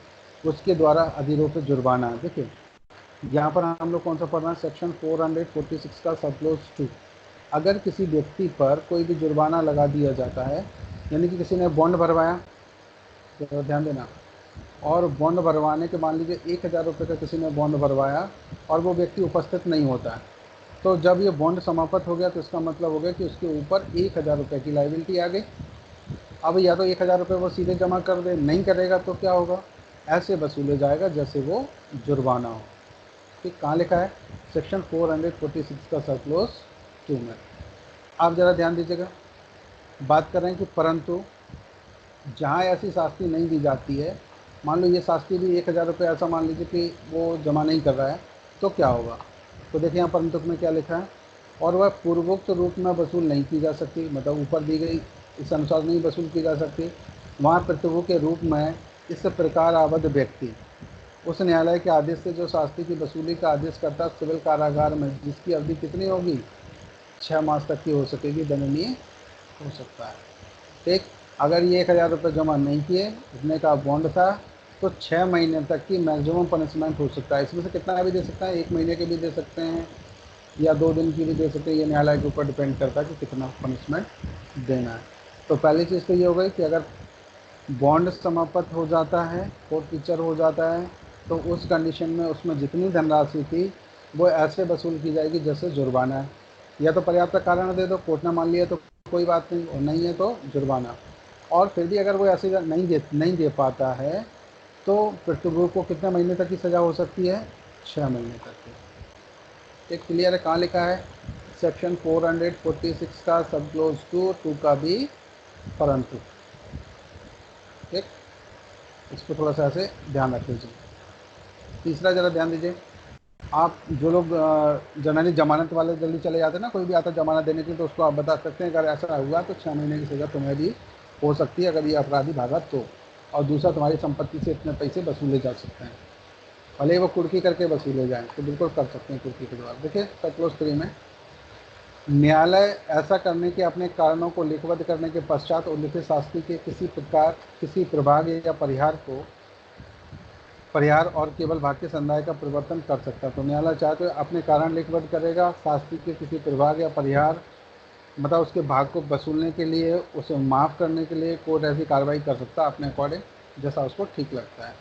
उसके द्वारा अधिरोपित जुर्माना है। देखिए यहाँ पर हम लोग कौन सा पढ़ रहे हैं, सेक्शन 446 का सब क्लोज 2। अगर किसी व्यक्ति पर कोई भी जुर्माना लगा दिया जाता है, यानी कि किसी ने बॉन्ड भरवाया, तो ध्यान देना, और बॉन्ड भरवाने के मान लीजिए 1000 रुपये का किसी ने बॉन्ड भरवाया और वो व्यक्ति उपस्थित नहीं होता है, तो जब ये बॉन्ड समाप्त हो गया तो इसका मतलब हो गया कि उसके ऊपर 1000 रुपये की लाइबिलिटी आ गई। अब या तो 1000 रुपये वो सीधे जमा कर दे, नहीं करेगा तो क्या होगा, ऐसे वसूले जाएगा जैसे वो जुर्माना हो। ठीक, कहाँ लिखा है, सेक्शन 446 का सब क्लोज 2 में। आप ज़रा ध्यान दीजिएगा, बात कर रहे हैं कि परंतु जहाँ ऐसी शास्ति नहीं दी जाती है, मान लो ये शास्ति भी 1000 रुपये ऐसा मान लीजिए कि वो जमा नहीं कर रहा है, तो क्या होगा। तो देखिए यहाँ परंतु में क्या लिखा है, और वह पूर्वोक्त रूप में वसूल नहीं की जा सकती, मतलब ऊपर दी गई इस अनुसार नहीं वसूल की जा सकती। वहाँ प्रतिभू के रूप में इस प्रकार आबद्ध व्यक्ति उस न्यायालय के आदेश से जो शास्ति की वसूली का आदेश करता है सिविल कारागार में, जिसकी अवधि कितनी होगी, 6 मास तक की हो सकेगी, दंडनीय हो सकता है। ठीक, अगर ये 1000 रुपये जमा नहीं किए, इतने का बॉन्ड था, तो 6 महीने तक की मैक्सिमम पनिशमेंट हो सकता है। इसमें से कितना भी दे सकता है, 1 महीने के भी दे सकते हैं या 2 दिन की भी दे सकते हैं, ये न्यायालय के ऊपर डिपेंड करता है कि कितना पनिशमेंट देना है। तो पहली चीज़ तो ये हो गई कि अगर बॉन्ड समाप्त हो जाता है, कोर्ट टीचर हो जाता है, तो उस कंडीशन में उसमें जितनी धनराशि थी वो ऐसे वसूल की जाएगी जैसे जुर्माना है। या तो पर्याप्त कारण दे दो, कोर्ट ने मान लिया तो कोई बात नहीं, और नहीं है तो जुर्माना। और फिर भी अगर वो ऐसे नहीं दे पाता है तो प्रतिभू को कितने महीने तक की सज़ा हो सकती है, 6 महीने तक की। एक क्लियर है, कहाँ लिखा है, सेक्शन 446 का सब क्लोज 2 का भी परंतु। ठीक, इस पर थोड़ा सा ऐसे ध्यान रख लीजिए। तीसरा जरा ध्यान दीजिए, आप जो लोग जनरली जमानत वाले जल्दी चले जाते हैं ना, कोई भी आता जमानत देने के लिए, तो उसको आप बता सकते हैं अगर ऐसा हुआ तो 6 महीने की सज़ा तुम्हें भी हो सकती है अगर ये अपराधी भागा तो। और दूसरा, तुम्हारी संपत्ति से इतने पैसे वसूले जा सकते हैं, भले ही वो कुर्की करके वसूले जाएँ तो बिल्कुल कर सकते हैं कुर्की के द्वारा। देखिए सब क्लोज 3 में, न्यायालय ऐसा करने के अपने कारणों को लिखबद्ध करने के पश्चात उल्लिखित शास्ति के किसी प्रभाग या परिहार और केवल भाग्य संदाय का परिवर्तन कर सकता है। तो न्यायालय चाहे तो अपने कारण लिखबद्ध करेगा, शास्ति के किसी प्रभाग या परिहार, मतलब उसके भाग को वसूलने के लिए, उसे माफ़ करने के लिए कोर्ट ऐसी कार्रवाई कर सकता है अपने अकॉर्डिंग जैसा उसको ठीक लगता है।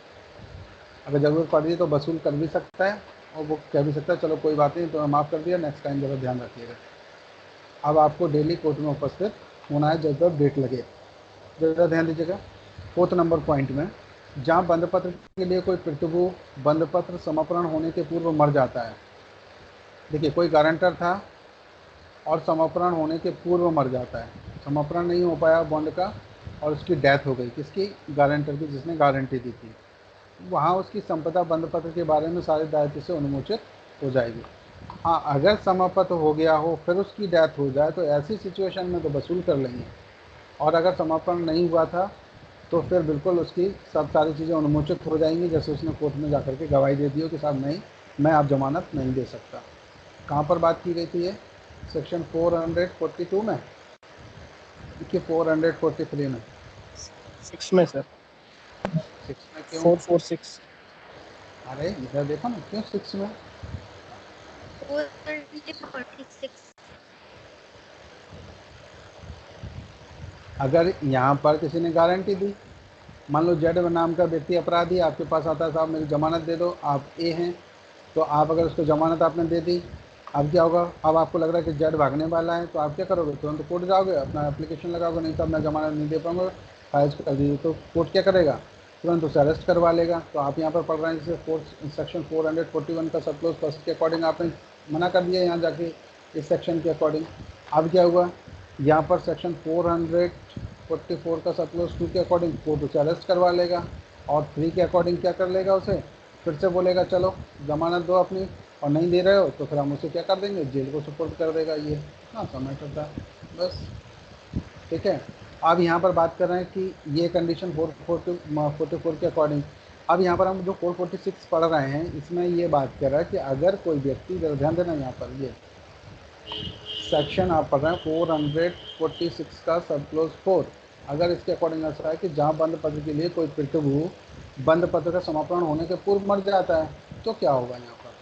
अगर ज़रूरत पड़ रही है तो वसूल कर भी सकता है, और वो कह भी सकता है चलो कोई बात नहीं, तो मैं माफ़ कर दिया, नेक्स्ट टाइम ज़रा ध्यान रखिएगा। अब आपको डेली कोर्ट में उपस्थित होना है जब जब डेट लगे। ज़रा ध्यान दीजिएगा 4th नंबर पॉइंट में, जहाँ बंधपत्र के लिए कोई प्रतिभू बंधपत्र समापन होने के पूर्व मर जाता है। देखिए कोई गारंटर था और समापन होने के पूर्व मर जाता है, समापन नहीं हो पाया बॉन्ड का और उसकी डेथ हो गई, किसकी, गारंटर की, जिसने गारंटी दी थी। वहाँ उसकी संपदा बंधपत्र के बारे में सारे दायित्व से उन्मोचित हो जाएगी। हाँ, अगर समाप्त हो गया हो फिर उसकी डेथ हो जाए तो ऐसी सिचुएशन में तो वसूल कर लेंगे, और अगर समापन नहीं हुआ था तो फिर बिल्कुल उसकी सब सारी चीज़ें उन्मोचित हो जाएंगी, जैसे उसने कोर्ट में जाकर के गवाही दे दी हो कि साहब नहीं, मैं आप जमानत नहीं दे सकता। कहाँ पर बात की गई थी ये, सेक्शन 442 में कि 443 में, 6 में सर, 6 में क्यों, 446। अरे इधर देखो ना, क्यों 6 में, 446। अगर यहाँ पर किसी ने गारंटी दी मान लो जेड नाम का व्यक्ति अपराधी आपके पास आता है, साहब मेरी जमानत दे दो, आप ए हैं, तो आप अगर उसको जमानत आपने दे दी, अब क्या होगा, अब आपको लग रहा है कि जेड भागने वाला है, तो आप क्या करोगे, तुरंत कोर्ट जाओगे, अपना एप्लीकेशन लगाओगे, नहीं तो मैं जमानत नहीं दे पाऊंगा, फाइज कर दीजिए, तो कोर्ट क्या करेगा, तुरंत उसे अरेस्ट करवा लेगा। तो आप यहाँ पर पढ़ रहे हैं जैसे सेक्शन 441 का सब क्लोज फर्स्ट के अकॉर्डिंग आपने मना कर दिया यहाँ जाके इस सेक्शन के अकॉर्डिंग। अब क्या हुआ, यहाँ पर सेक्शन 444 का सब क्लोज 2 के अकॉर्डिंग कोर्ट उसे अरेस्ट करवा लेगा, और 3 के अकॉर्डिंग क्या कर लेगा, उसे फिर से बोलेगा चलो जमानत दो अपनी, और नहीं दे रहे हो तो फिर हम उसे क्या कर देंगे, जेल को सुपुर्द कर देगा। ये इतना समय करता है बस, ठीक है। अब यहाँ पर बात कर रहे हैं कि ये कंडीशन 444 के अकॉर्डिंग। अब यहाँ पर हम जो 446 पढ़ रहे हैं इसमें ये बात कर रहा है कि अगर कोई व्यक्ति, जरा ध्यान देना यहाँ पर, ये सेक्शन आप पढ़ रहे हैं 446 का सब क्लोज 4, अगर इसके अकॉर्डिंग ऐसा है कि जहाँ बंद पत्र के लिए कोई प्रतिभू बंद पत्र का समापन होने के पूर्व मर जाता है, तो क्या होगा यहाँ पर,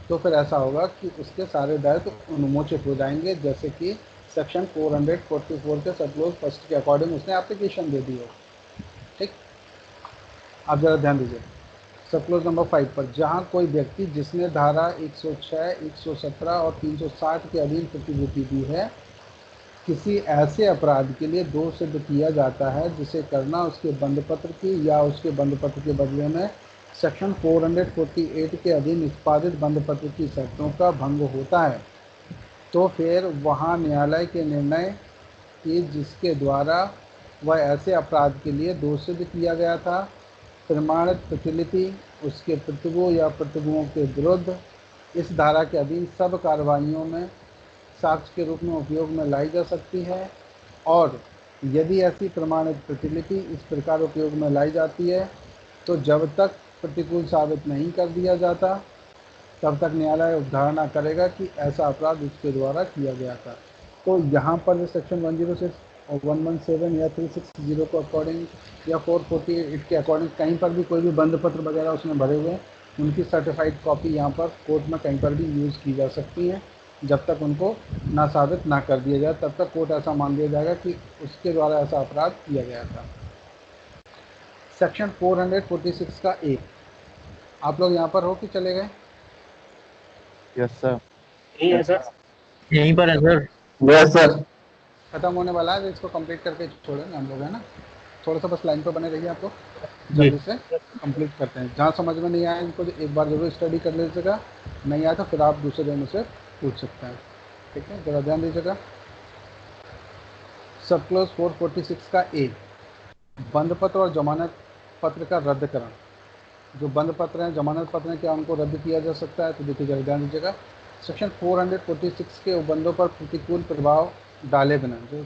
तो फिर ऐसा होगा कि उसके सारे दायित्व उन्मोचित हो जाएंगे, जैसे कि सेक्शन 444 के सब क्लोज फर्स्ट के अकॉर्डिंग उसने एप्लीकेशन दे दी हो। ठीक, आप ज़रा ध्यान दीजिए सब क्लोज नंबर 5 पर, जहाँ कोई व्यक्ति जिसने धारा 106, 117 और 360 के अधीन प्रतिभूति दी है, किसी ऐसे अपराध के लिए दोष सिद्ध किया जाता है जिसे करना उसके बंदपत्र की या उसके बंदपत्र के बदले में सेक्शन 448 के अधीन निष्पादित बंदपत्र की शर्तों का भंग होता है, तो फिर वहाँ न्यायालय के निर्णय कि जिसके द्वारा वह ऐसे अपराध के लिए दोष सिद्ध किया गया था, प्रमाणित प्रतिलिपि उसके प्रतिभू या प्रतिभुओं के विरुद्ध इस धारा के अधीन सब कार्रवाइयों में साक्ष्य के रूप में उपयोग में लाई जा सकती है, और यदि ऐसी प्रमाणित प्रतिलिपि इस प्रकार उपयोग में लाई जाती है तो जब तक प्रतिकूल साबित नहीं कर दिया जाता तब तक न्यायालय अवधारणा करेगा कि ऐसा अपराध उसके द्वारा किया गया था। तो यहाँ पर जो सेक्शन 106 और 117 या 360 के अकॉर्डिंग या 448 के अकॉर्डिंग कहीं पर भी कोई भी बंद पत्र वगैरह उसमें भरे हुए हैं, उनकी सर्टिफाइड कॉपी यहाँ पर कोर्ट में कहीं पर भी यूज़ की जा सकती है, जब तक उनको ना साबित ना कर दिया जाए तब तक कोर्ट ऐसा मान लिया जाएगा कि उसके द्वारा ऐसा अपराध किया गया था। सेक्शन 446 का 1, आप लोग यहाँ पर हो कि चले गए? Yes sir. यही सर। यहीं पर है सर। Yes sir. खत्म होने वाला है, तो इसको कंप्लीट करके छोड़ेंगे हम लोग, है ना। थोड़ा सा बस लाइन पर बने रहिए, आपको जल्दी से कंप्लीट करते हैं। जहाँ समझ में नहीं आया इनको एक बार जरूर स्टडी कर लीजिएगा, नहीं आया तो फिर आप दूसरे दिन से पूछ सकते हैं, ठीक है। ज़रा ध्यान दीजिएगा सब क्लोज 446 का ए, बंद पत्र और जमानत पत्र का रद्दकरण। जो बंद पत्र हैं, जमानत पत्र हैं, क्या उनको रद्द किया जा सकता है, तो देखिए जरा ध्यान दीजिएगा सेक्शन 446 के उपबंधों पर प्रतिकूल प्रभाव डाले बिना, जो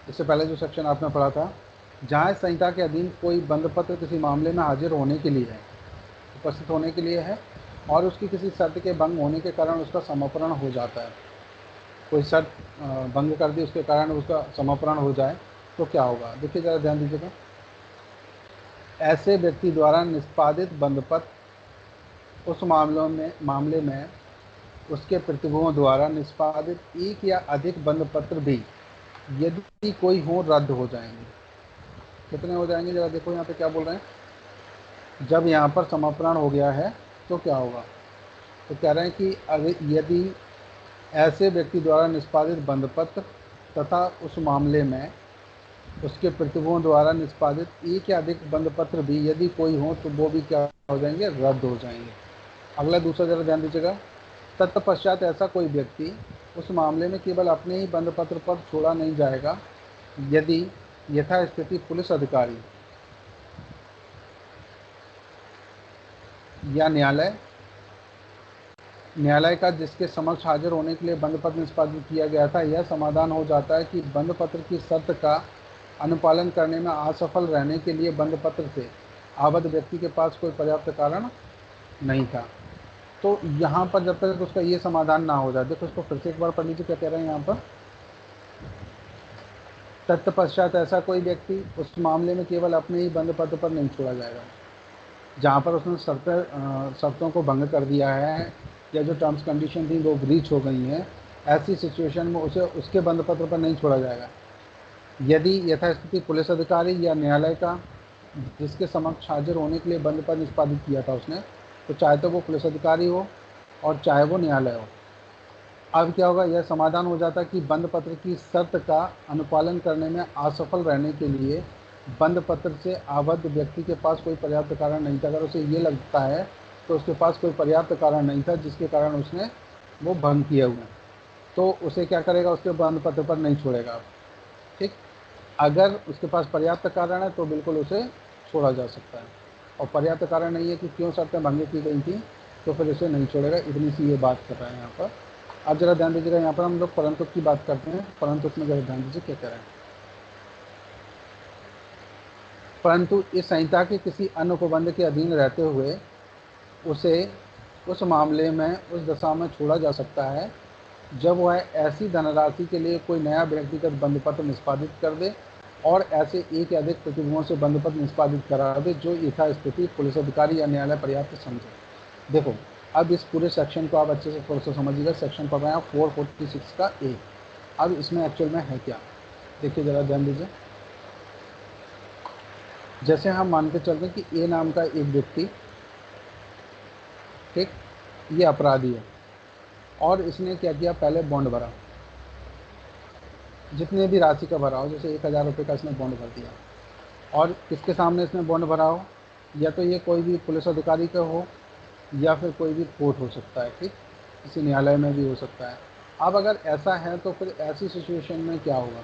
इससे पहले जो सेक्शन आपने पढ़ा था, जहाँ इस संहिता के अधीन कोई बंद पत्र किसी मामले में हाजिर होने के लिए है, उपस्थित होने के लिए है, और उसकी किसी शर्त के भंग होने के कारण उसका समापन हो जाता है, कोई शर्त भंग कर दी उसके कारण उसका समापन हो जाए, तो क्या होगा, देखिए ज़रा ध्यान दीजिएगा। ऐसे व्यक्ति द्वारा निष्पादित बंद पत्र उस मामले में उसके प्रतिभुओं द्वारा निष्पादित एक या अधिक बंद पत्र भी यदि कोई हो रद्द हो जाएंगे। कितने हो जाएंगे, जरा देखो यहाँ पे क्या बोल रहे हैं। जब यहाँ पर समापन हो गया है तो क्या होगा, तो कह रहे हैं कि अगर यदि ऐसे व्यक्ति द्वारा निष्पादित बंद पत्र तथा उस मामले में उसके प्रतिभुओं द्वारा निष्पादित एक या अधिक बंद पत्र भी यदि कोई हो तो वो भी क्या हो जाएंगे, रद्द हो जाएंगे। अगला दूसरा जरा ध्यान दीजिएगा, तत्पश्चात ऐसा कोई व्यक्ति उस मामले में केवल अपने ही बंद पत्र पर छोड़ा नहीं जाएगा यदि यथास्थिति पुलिस अधिकारी या न्यायालय का जिसके समक्ष हाजिर होने के लिए बंद पत्र निष्पादित किया गया था यह समाधान हो जाता है कि बंद पत्र की शर्त का अनुपालन करने में असफल रहने के लिए बंद पत्र से आबद्ध व्यक्ति के पास कोई पर्याप्त कारण नहीं था। तो यहाँ पर जब तक उसका ये समाधान ना हो जाए, देखो उसको फिर से एक बार पढ़ लीजिए क्या कह रहे हैं यहाँ पर। तत्पश्चात ऐसा कोई व्यक्ति उस मामले में केवल अपने ही बंद पत्र पर नहीं छोड़ा जाएगा, जहाँ पर उसने शर्तों को भंग कर दिया है या जो टर्म्स कंडीशन थी वो ब्रीच हो गई हैं, ऐसी सिचुएशन में उसे उसके बंद पत्र पर नहीं छोड़ा जाएगा। यदि यथास्थिति पुलिस अधिकारी या न्यायालय का जिसके समक्ष हाजिर होने के लिए बंद पत्र निष्पादित किया था उसने, तो चाहे तो वो पुलिस अधिकारी हो और चाहे वो न्यायालय हो। अब क्या होगा, यह समाधान हो जाता है कि बंद पत्र की शर्त का अनुपालन करने में असफल रहने के लिए बंद पत्र से आबद्ध व्यक्ति के पास कोई पर्याप्त कारण नहीं था। अगर उसे ये लगता है तो उसके पास कोई पर्याप्त कारण नहीं था जिसके कारण उसने वो भंग किए हुए हैं, तो उसे क्या करेगा, उसके बंद पत्र पर नहीं छोड़ेगा आप। ठीक, अगर उसके पास पर्याप्त कारण है तो बिल्कुल उसे छोड़ा जा सकता है, और पर्याप्त कारण नहीं है कि क्यों शर्तें भंग की गई थी तो फिर उसे नहीं छोड़ेगा। इतनी सी ये बात कर रहे हैं यहाँ पर। अब जरा ध्यान दीजिएगा, यहाँ पर हम लोग परंतु की बात करते हैं। परंतु में जरा ध्यान दीजिए क्या कह रहे हैं। परंतु इस संहिता के किसी अन्य उपबंध के अधीन रहते हुए उसे उस मामले में उस दशा में छोड़ा जा सकता है जब वह ऐसी धनराशि के लिए कोई नया व्यक्तिगत बंद पत्र निष्पादित कर दे और ऐसे एक या अधिक प्रतिभूओं से बंद पत्र निष्पादित करा दे जो यथास्थिति पुलिस अधिकारी या न्यायालय पर्याप्त समझे। देखो, अब इस पूरे सेक्शन को आप अच्छे से थोड़ा सा समझिएगा। सेक्शन पढ़ रहे हैं 446 का ए। अब इसमें एक्चुअल में है क्या, देखिए ज़रा ध्यान दीजिए। जैसे हम मान के चलते हैं कि ए नाम का एक व्यक्ति, ठीक, ये अपराधी है और इसने क्या किया, पहले बॉन्ड भरा, जितने भी राशि का भरा हो, जैसे 1000 रुपये का इसने बॉन्ड भर दिया, और किसके सामने इसने बॉन्ड भरा हो, या तो ये कोई भी पुलिस अधिकारी का हो या फिर कोई भी कोर्ट हो सकता है, ठीक, किसी न्यायालय में भी हो सकता है। अब अगर ऐसा है तो फिर ऐसी सिचुएशन में क्या होगा,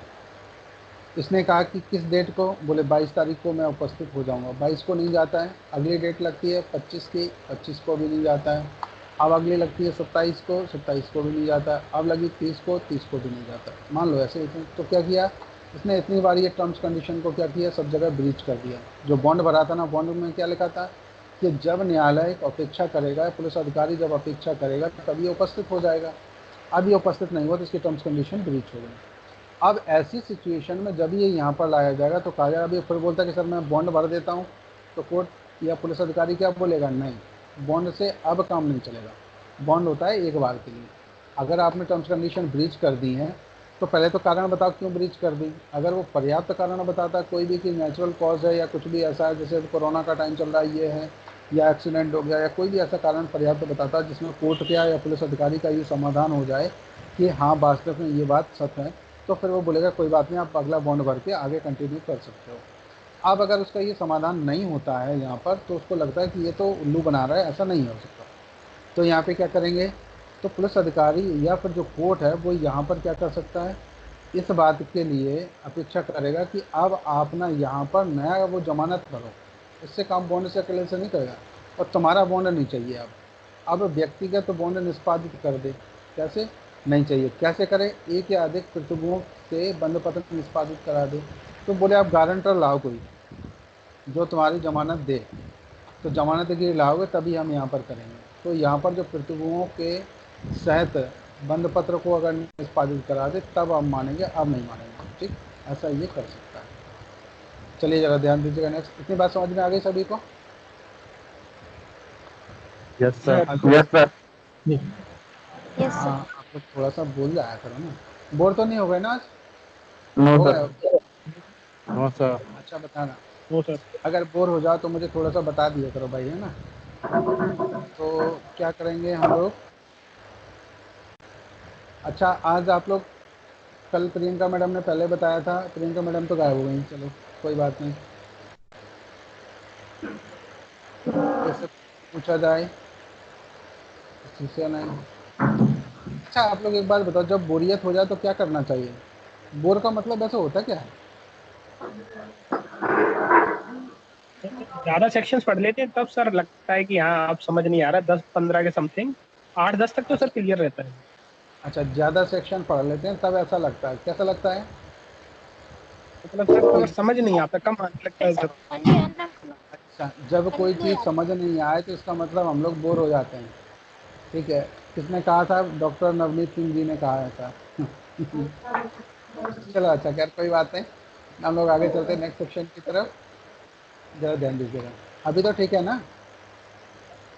इसने कहा कि किस डेट को, बोले 22 तारीख को मैं उपस्थित हो जाऊंगा। 22 को नहीं जाता है, अगली डेट लगती है 25 की, 25 को भी नहीं जाता है। अब अगली लगती है 27 को, 27 को भी नहीं जाता है। अब लगी 30 को, 30 को भी नहीं जाता। मान लो ऐसे तो क्या किया इसने, इतनी बार ये टर्म्स कंडीशन को क्या किया, सब जगह ब्रीच कर दिया। जो बॉन्ड भरा था ना, बॉन्ड में क्या लिखा था कि जब न्यायालय अपेक्षा करेगा, पुलिस अधिकारी जब अपेक्षा करेगा तभी उपस्थित हो जाएगा। अब ये उपस्थित नहीं हुआ तो इसकी टर्म्स कंडीशन ब्रीच हो गई। अब ऐसी सिचुएशन में जब ये यहाँ पर लाया जाएगा तो कहा जाएगा, अभी फिर बोलता है कि सर मैं बॉन्ड भर देता हूँ, तो कोर्ट या पुलिस अधिकारी क्या बोलेगा, नहीं, बॉन्ड से अब काम नहीं चलेगा। बॉन्ड होता है एक बार के लिए। अगर आपने टर्म्स कंडीशन ब्रीच कर दी हैं तो पहले तो कारण बताओ क्यों ब्रीच कर दी। अगर वो पर्याप्त कारण बताता है कोई भी कि नेचुरल कॉज है या कुछ भी ऐसा है, जैसे कोरोना का टाइम चल रहा है ये है, या एक्सीडेंट हो गया, या कोई भी ऐसा कारण पर्याप्त बताता है जिसमें कोर्ट का या पुलिस अधिकारी का ये समाधान हो जाए कि हाँ वास्तव में ये बात सच है, तो फिर वो बोलेगा कोई बात नहीं, आप अगला बॉन्ड भर के आगे कंटिन्यू कर सकते हो। अब अगर उसका ये समाधान नहीं होता है यहाँ पर, तो उसको लगता है कि ये तो उल्लू बना रहा है, ऐसा नहीं हो सकता, तो यहाँ पे क्या करेंगे, तो पुलिस अधिकारी या फिर जो कोर्ट है वो यहाँ पर क्या कर सकता है, इस बात के लिए अपेक्षा करेगा कि अब आप ना यहाँ पर नया वो जमानत भरो। इससे काम बॉन्ड से अकेले से नहीं करेगा, और तुम्हारा बॉन्ड नहीं चाहिए। अब व्यक्तिगत बॉन्ड निष्पादित कर दे, कैसे नहीं चाहिए, कैसे करे, एक या अधिक प्रतिभूओं से बंद पत्र निष्पादित करा दे। तो बोले आप गारंटर लाओ कोई जो तुम्हारी जमानत दे, तो जमानत गिरी लाओगे तभी हम यहाँ पर करेंगे। तो यहाँ पर जो प्रतिभूओं के सहित बंद पत्र को अगर निष्पादित करा दे तब हम मानेंगे, अब नहीं मानेंगे, ठीक, ऐसा ये कर सकता है। चलिए ज़रा ध्यान दीजिएगा नेक्स्ट। इतनी बात समझ में आ गई सभी को? Yes, sir. Yes, sir. Yes sir. हाँ, आप लोग थोड़ा सा बोल जाया करो ना, बोर तो नहीं हो गए ना आज? No, हो sir. गए? No, sir. अच्छा बताना, नो सर। अगर बोर हो जाओ तो मुझे थोड़ा सा बता दिया करो भाई, है ना। तो क्या करेंगे हम लोग, अच्छा आज आप लोग, कल प्रियंका मैडम ने पहले बताया था, प्रियंका मैडम तो गायब हो गई, चलो कोई बात नहीं, कैसे पूछा जाए किसी से नहीं। अच्छा आप लोग एक बात बताओ, जब बोरियत हो जाए तो क्या करना चाहिए? बोर का मतलब ऐसा होता क्या है? ज्यादा सेक्शंस पढ़ लेते हैं तब सर लगता है कि हाँ अब समझ नहीं आ रहा, 10-15 के समथिंग, 8-10 तक तो सर अच्छा, क्लियर रहता है। अच्छा ज़्यादा सेक्शन पढ़ लेते हैं तब ऐसा लगता है, कैसा लगता है? मतलब सर थोड़ा कोई, समझ नहीं आता, कम आने लगता है सर। अच्छा जब कोई चीज़ समझ नहीं आए तो इसका मतलब हम लोग बोर हो जाते हैं, ठीक है। किसने कहा था? डॉक्टर नवनीत सिंह जी ने कहा था। चलो अच्छा, खैर कोई बात नहीं, हम लोग आगे चलते हैं नेक्स्ट सेक्शन की तरफ। ज़रा ध्यान दीजिएगा, अभी तो ठीक है ना?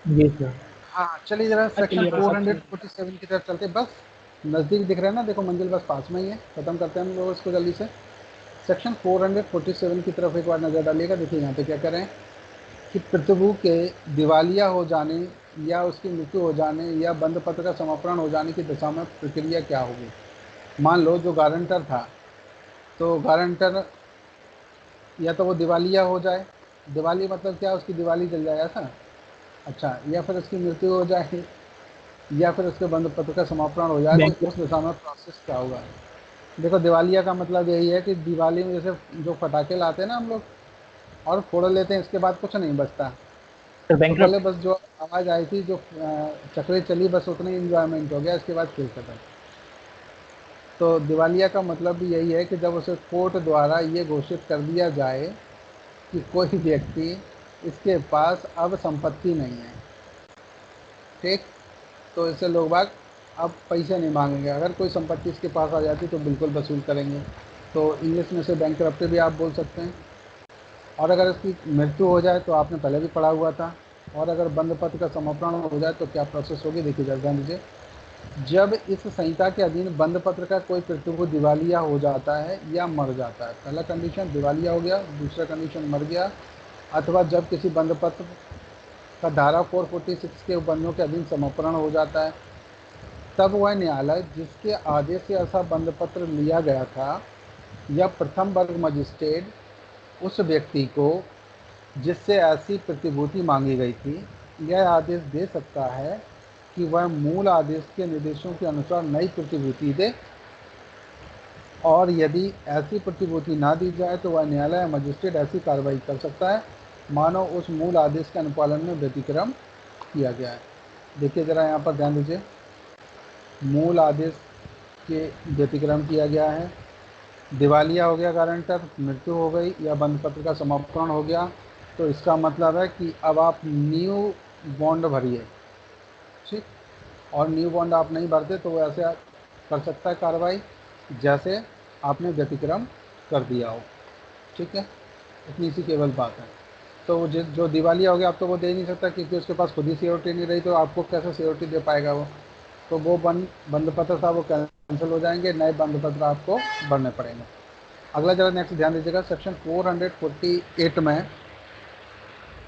जी सर। हाँ चलिए ज़रा सब सेक्शन क्लियर है, सब क्लियर। 447 की तरफ चलते हैं। बस नज़दीक दिख रहा है ना, देखो मंजिल बस पास में ही है, ख़त्म करते हैं हम लोग इसको जल्दी से। सेक्शन 447 की तरफ एक बार नज़र डालिएगा। देखिए यहाँ पे क्या कह रहे हैं कि प्रतिभू के दिवालिया हो जाने या उसकी मृत्यु हो जाने या बंद पत्र का समापन हो जाने की दशा में प्रक्रिया क्या होगी। मान लो जो गारंटर था, तो गारंटर या तो वो दिवालिया हो जाए, दिवाली मतलब क्या, उसकी दिवाली जल जाए ऐसा, अच्छा, या फिर उसकी मृत्यु हो जाए या फिर उसके बंद पत्र का समापन हो जाए, तो उस दशा में प्रोसेस क्या होगा। देखो दिवालिया का मतलब यही है कि दिवाली में जैसे जो पटाखे लाते हैं ना हम लोग और फोड़ लेते हैं, इसके बाद कुछ नहीं बचता। सर तो बैंक पहले बस जो आवाज़ आई थी, जो चक्रें चली, बस उतना ही इंजॉयमेंट हो गया, इसके बाद खेल खत्म। तो दिवालिया का मतलब भी यही है कि जब उसे कोर्ट द्वारा ये घोषित कर दिया जाए कि कोई व्यक्ति, इसके पास अब संपत्ति नहीं है, ठीक, तो इससे लोग बाग अब पैसे नहीं मांगेंगे। अगर कोई संपत्ति इसके पास आ जाती तो बिल्कुल वसूल करेंगे। तो इंग्लिश में से बैंकरप्टी भी आप बोल सकते हैं। और अगर इसकी मृत्यु हो जाए तो आपने पहले भी पढ़ा हुआ था। और अगर बंद पत्र का समापन हो जाए तो क्या प्रोसेस होगी, देखिए जरा ध्यान दीजिए। जब इस संहिता के अधीन बंद पत्र का कोई प्रतिभू दिवालिया हो जाता है या मर जाता है, पहला कंडीशन दिवालिया हो गया, दूसरा कंडीशन मर गया, अथवा जब किसी बंद पत्र का धारा 446 के बंदों के अधीन समापन हो जाता है, तब वह न्यायालय जिसके आदेश से ऐसा बंद पत्र लिया गया था या प्रथम वर्ग मजिस्ट्रेट उस व्यक्ति को जिससे ऐसी प्रतिभूति मांगी गई थी, यह आदेश दे सकता है कि वह मूल आदेश के निर्देशों के अनुसार नई प्रतिभूति दे, और यदि ऐसी प्रतिभूति ना दी जाए तो वह न्यायालय या मजिस्ट्रेट ऐसी कार्रवाई कर सकता है मानो उस मूल आदेश के अनुपालन में व्यतिक्रम किया गया है। देखिए ज़रा यहाँ पर ध्यान दीजिए, मूल आदेश के व्यतिक्रम किया गया है, दिवालिया हो गया गारंटर, मृत्यु हो गई या बंद पत्र का समापन हो गया, तो इसका मतलब है कि अब आप न्यू बॉन्ड भरिए, ठीक, और न्यू बॉन्ड आप नहीं भरते तो वो ऐसे कर सकता है कार्रवाई जैसे आपने व्यतिक्रम कर दिया हो, ठीक है, इतनी सी केवल बात है। तो वो जो दिवालिया हो गया आप तो वो दे नहीं सकता, क्योंकि उसके पास खुद ही सिक्योरिटी नहीं रही, तो आपको कैसे सिक्योरिटी दे पाएगा वो। तो वो बंद पत्र था वो कैंसिल हो जाएंगे, नए बंद पत्र आपको भरने पड़ेंगे। अगला जरा नेक्स्ट ध्यान दीजिएगा, सेक्शन 448 में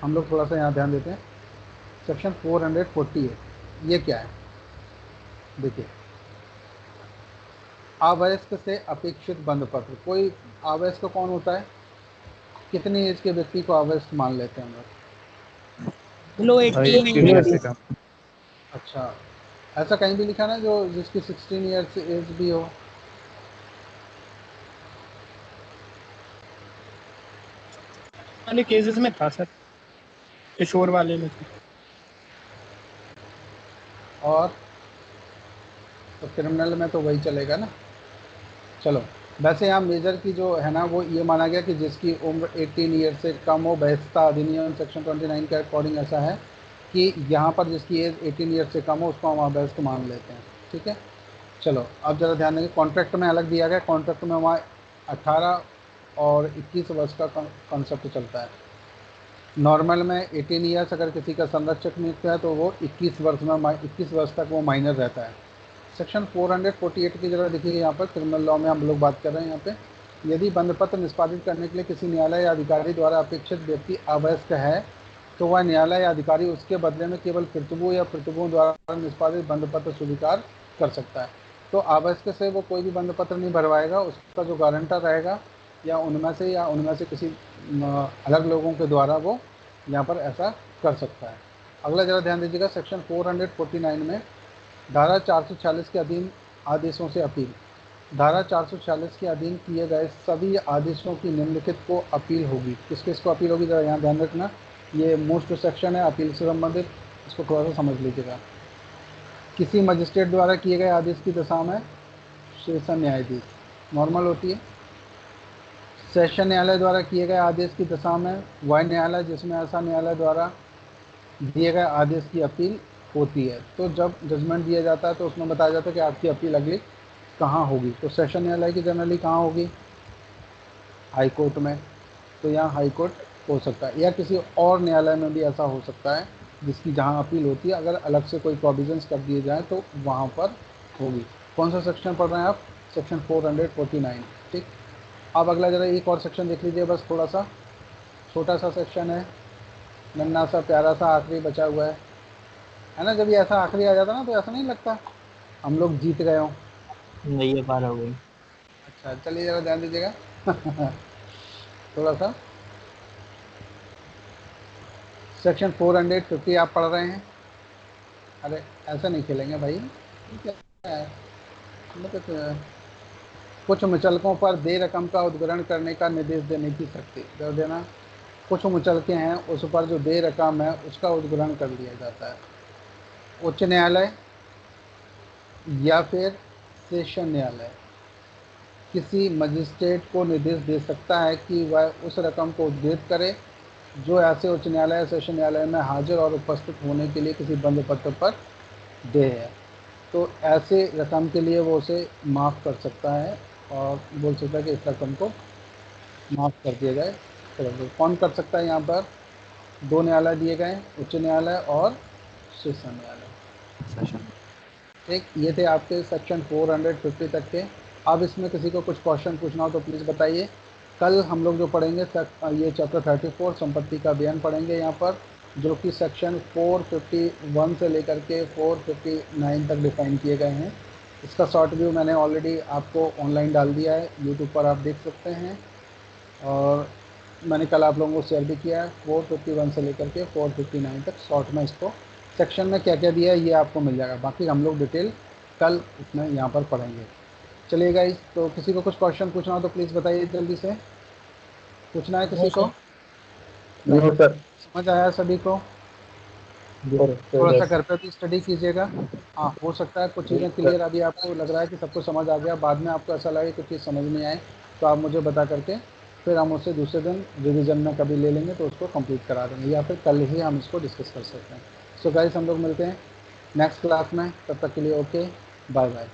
हम लोग थोड़ा सा यहाँ ध्यान देते हैं। सेक्शन 448 ये क्या है, देखिए, अवयस्क से अपेक्षित बंद पत्र। कोई अवयस्क कौन होता है, कितनी एज के व्यक्ति को अवयस्क मान लेते हैं हम लोग? Below 18 years. अच्छा, ऐसा कहीं भी लिखा ना जो जिसकी 16 ईयर्स एज भी हो? वाले केसेस में था सर, किशोर वाले में था। और तो क्रिमिनल में तो वही चलेगा ना। चलो, वैसे यहाँ मेजर की जो है ना वो ये माना गया कि जिसकी उम्र 18 ईयर से कम हो, बहस्ता अधिनियम सेक्शन 29 के अकॉर्डिंग ऐसा है कि यहाँ पर जिसकी एज 18 ईयर से कम हो उसको हम अभ्यस्त मान लेते हैं, ठीक है। चलो अब ज़रा ध्यान देंगे, कॉन्ट्रैक्ट में अलग दिया गया, कॉन्ट्रैक्ट में वहाँ 18 और 21 वर्ष का कॉन्सेप्ट चलता है। नॉर्मल में 18 ईयर्स अगर किसी का संरक्षक नियुक्त है तो वो 21 वर्ष में 21 वर्ष तक वो माइनर रहता है। सेक्शन 448 की जगह देखिए, यहाँ पर क्रिमिनल लॉ में हम लोग बात कर रहे हैं। यहाँ पे यदि बंदपत्र निष्पादित करने के लिए किसी न्यायालय या अधिकारी द्वारा अपेक्षित व्यक्ति अवयस्क है तो वह न्यायालय या अधिकारी उसके बदले में केवल प्रतिभू या प्रतिभुओं द्वारा निष्पादित बंदपत्र स्वीकार कर सकता है। तो अवयस्क से वो कोई भी बंदपत्र नहीं भरवाएगा, उसका जो गारंटर रहेगा या उनमें से किसी अलग लोगों के द्वारा वो यहाँ पर ऐसा कर सकता है। अगला जरा ध्यान दीजिएगा, सेक्शन 449 में धारा 446 के अधीन आदेशों से अपील। धारा 446 के अधीन किए गए सभी आदेशों की निम्नलिखित को अपील होगी। किस किस को अपील होगी, जरा यहाँ ध्यान रखना, ये मोस्ट सेक्शन है अपील से संबंधित, इसको थोड़ा सा समझ लीजिएगा। किसी मजिस्ट्रेट द्वारा किए गए आदेश की दशा में सेशन न्यायाधीश नॉर्मल होती है। सेशन न्यायालय द्वारा किए गए आदेश की दशा में वह न्यायालय जिसमें ऐसा न्यायालय द्वारा दिए गए आदेश की अपील होती है। तो जब जजमेंट दिया जाता है तो उसमें बताया जाता है कि आपकी अपील अगली कहाँ होगी। तो सेशन न्यायालय की जनरली कहाँ होगी, हाई कोर्ट में। तो यहाँ हाई कोर्ट हो सकता है, या किसी और न्यायालय में भी ऐसा हो सकता है जिसकी जहाँ अपील होती है, अगर अलग से कोई प्रोविजंस कर दिए जाएँ तो वहाँ पर होगी। कौन सा सेक्शन पढ़ रहे हैं आप, सेक्शन 449, ठीक। अब अगला जरा एक और सेक्शन देख लीजिए, बस थोड़ा सा छोटा सा सेक्शन है, नन्ना सा प्यारा सा आखिरी बचा हुआ है ना। जब ये ऐसा आखिरी आ जाता ना तो ऐसा नहीं लगता हम लोग जीत गए हों। नहीं ये पार हो गई। अच्छा चलिए ज़रा ध्यान दीजिएगा थोड़ा सा। सेक्शन 450 आप पढ़ रहे हैं। अरे ऐसा नहीं खेलेंगे भाई, ये क्या है? मतलब कुछ मुचलकों पर दे रकम का उद्ग्रहण करने का निर्देश देने की शक्ति दे देना। कुछ मुचलके हैं उस पर जो दे रकम है उसका उद्ग्रहण कर लिया जाता है। उच्च न्यायालय या फिर सेशन न्यायालय किसी मजिस्ट्रेट को निर्देश दे सकता है कि वह उस रकम को उद्धृत करे जो ऐसे उच्च न्यायालय या सेशन न्यायालय में हाजिर और उपस्थित होने के लिए किसी बंद पत्र पर दे है। तो ऐसे रकम के लिए वो उसे माफ़ कर सकता है और बोल सकता है कि इस रकम को माफ़ कर दिया जाए। तो कौन कर सकता है? यहाँ पर दो न्यायालय दिए गए, उच्च न्यायालय और सेशन न्यायालय। ठीक, ये थे आपके सेक्शन 450 तक के। अब इसमें किसी को कुछ क्वेश्चन पूछना हो तो प्लीज़ बताइए। कल हम लोग जो पढ़ेंगे ये चैप्टर 34 संपत्ति का बयान पढ़ेंगे यहाँ पर, जो कि सेक्शन 451 से लेकर के 459 तक डिफाइन किए गए हैं। इसका शॉर्ट व्यू मैंने ऑलरेडी आपको ऑनलाइन डाल दिया है, यूट्यूब पर आप देख सकते हैं, और मैंने कल आप लोगों को शेयर भी किया है। 451 से लेकर के 459 तक शॉर्ट में इसको सेक्शन में क्या क्या दिया है ये आपको मिल जाएगा। बाकी हम लोग डिटेल कल इसमें यहाँ पर पढ़ेंगे। चलिए गाइस, तो किसी को कुछ क्वेश्चन पूछना हो तो प्लीज़ बताइए जल्दी से। पूछना है किसी को? No sir. समझ आया सभी को? थोड़ा सा घर पे भी स्टडी कीजिएगा। हाँ, हो सकता है कुछ चीज़ें क्लियर अभी आपको लग रहा है कि सब कुछ समझ आ गया, बाद में आपको ऐसा लगे कुछ चीज़ समझ नहीं आए तो आप मुझे बता करके फिर हम उससे दूसरे दिन रिवीजन में कभी ले लेंगे तो उसको कंप्लीट करा देंगे, या फिर कल ही हम इसको डिस्कस कर सकते हैं। सो गाइस, हम लोग मिलते हैं नेक्स्ट क्लास में, तब तक के लिए ओके, बाय बाय।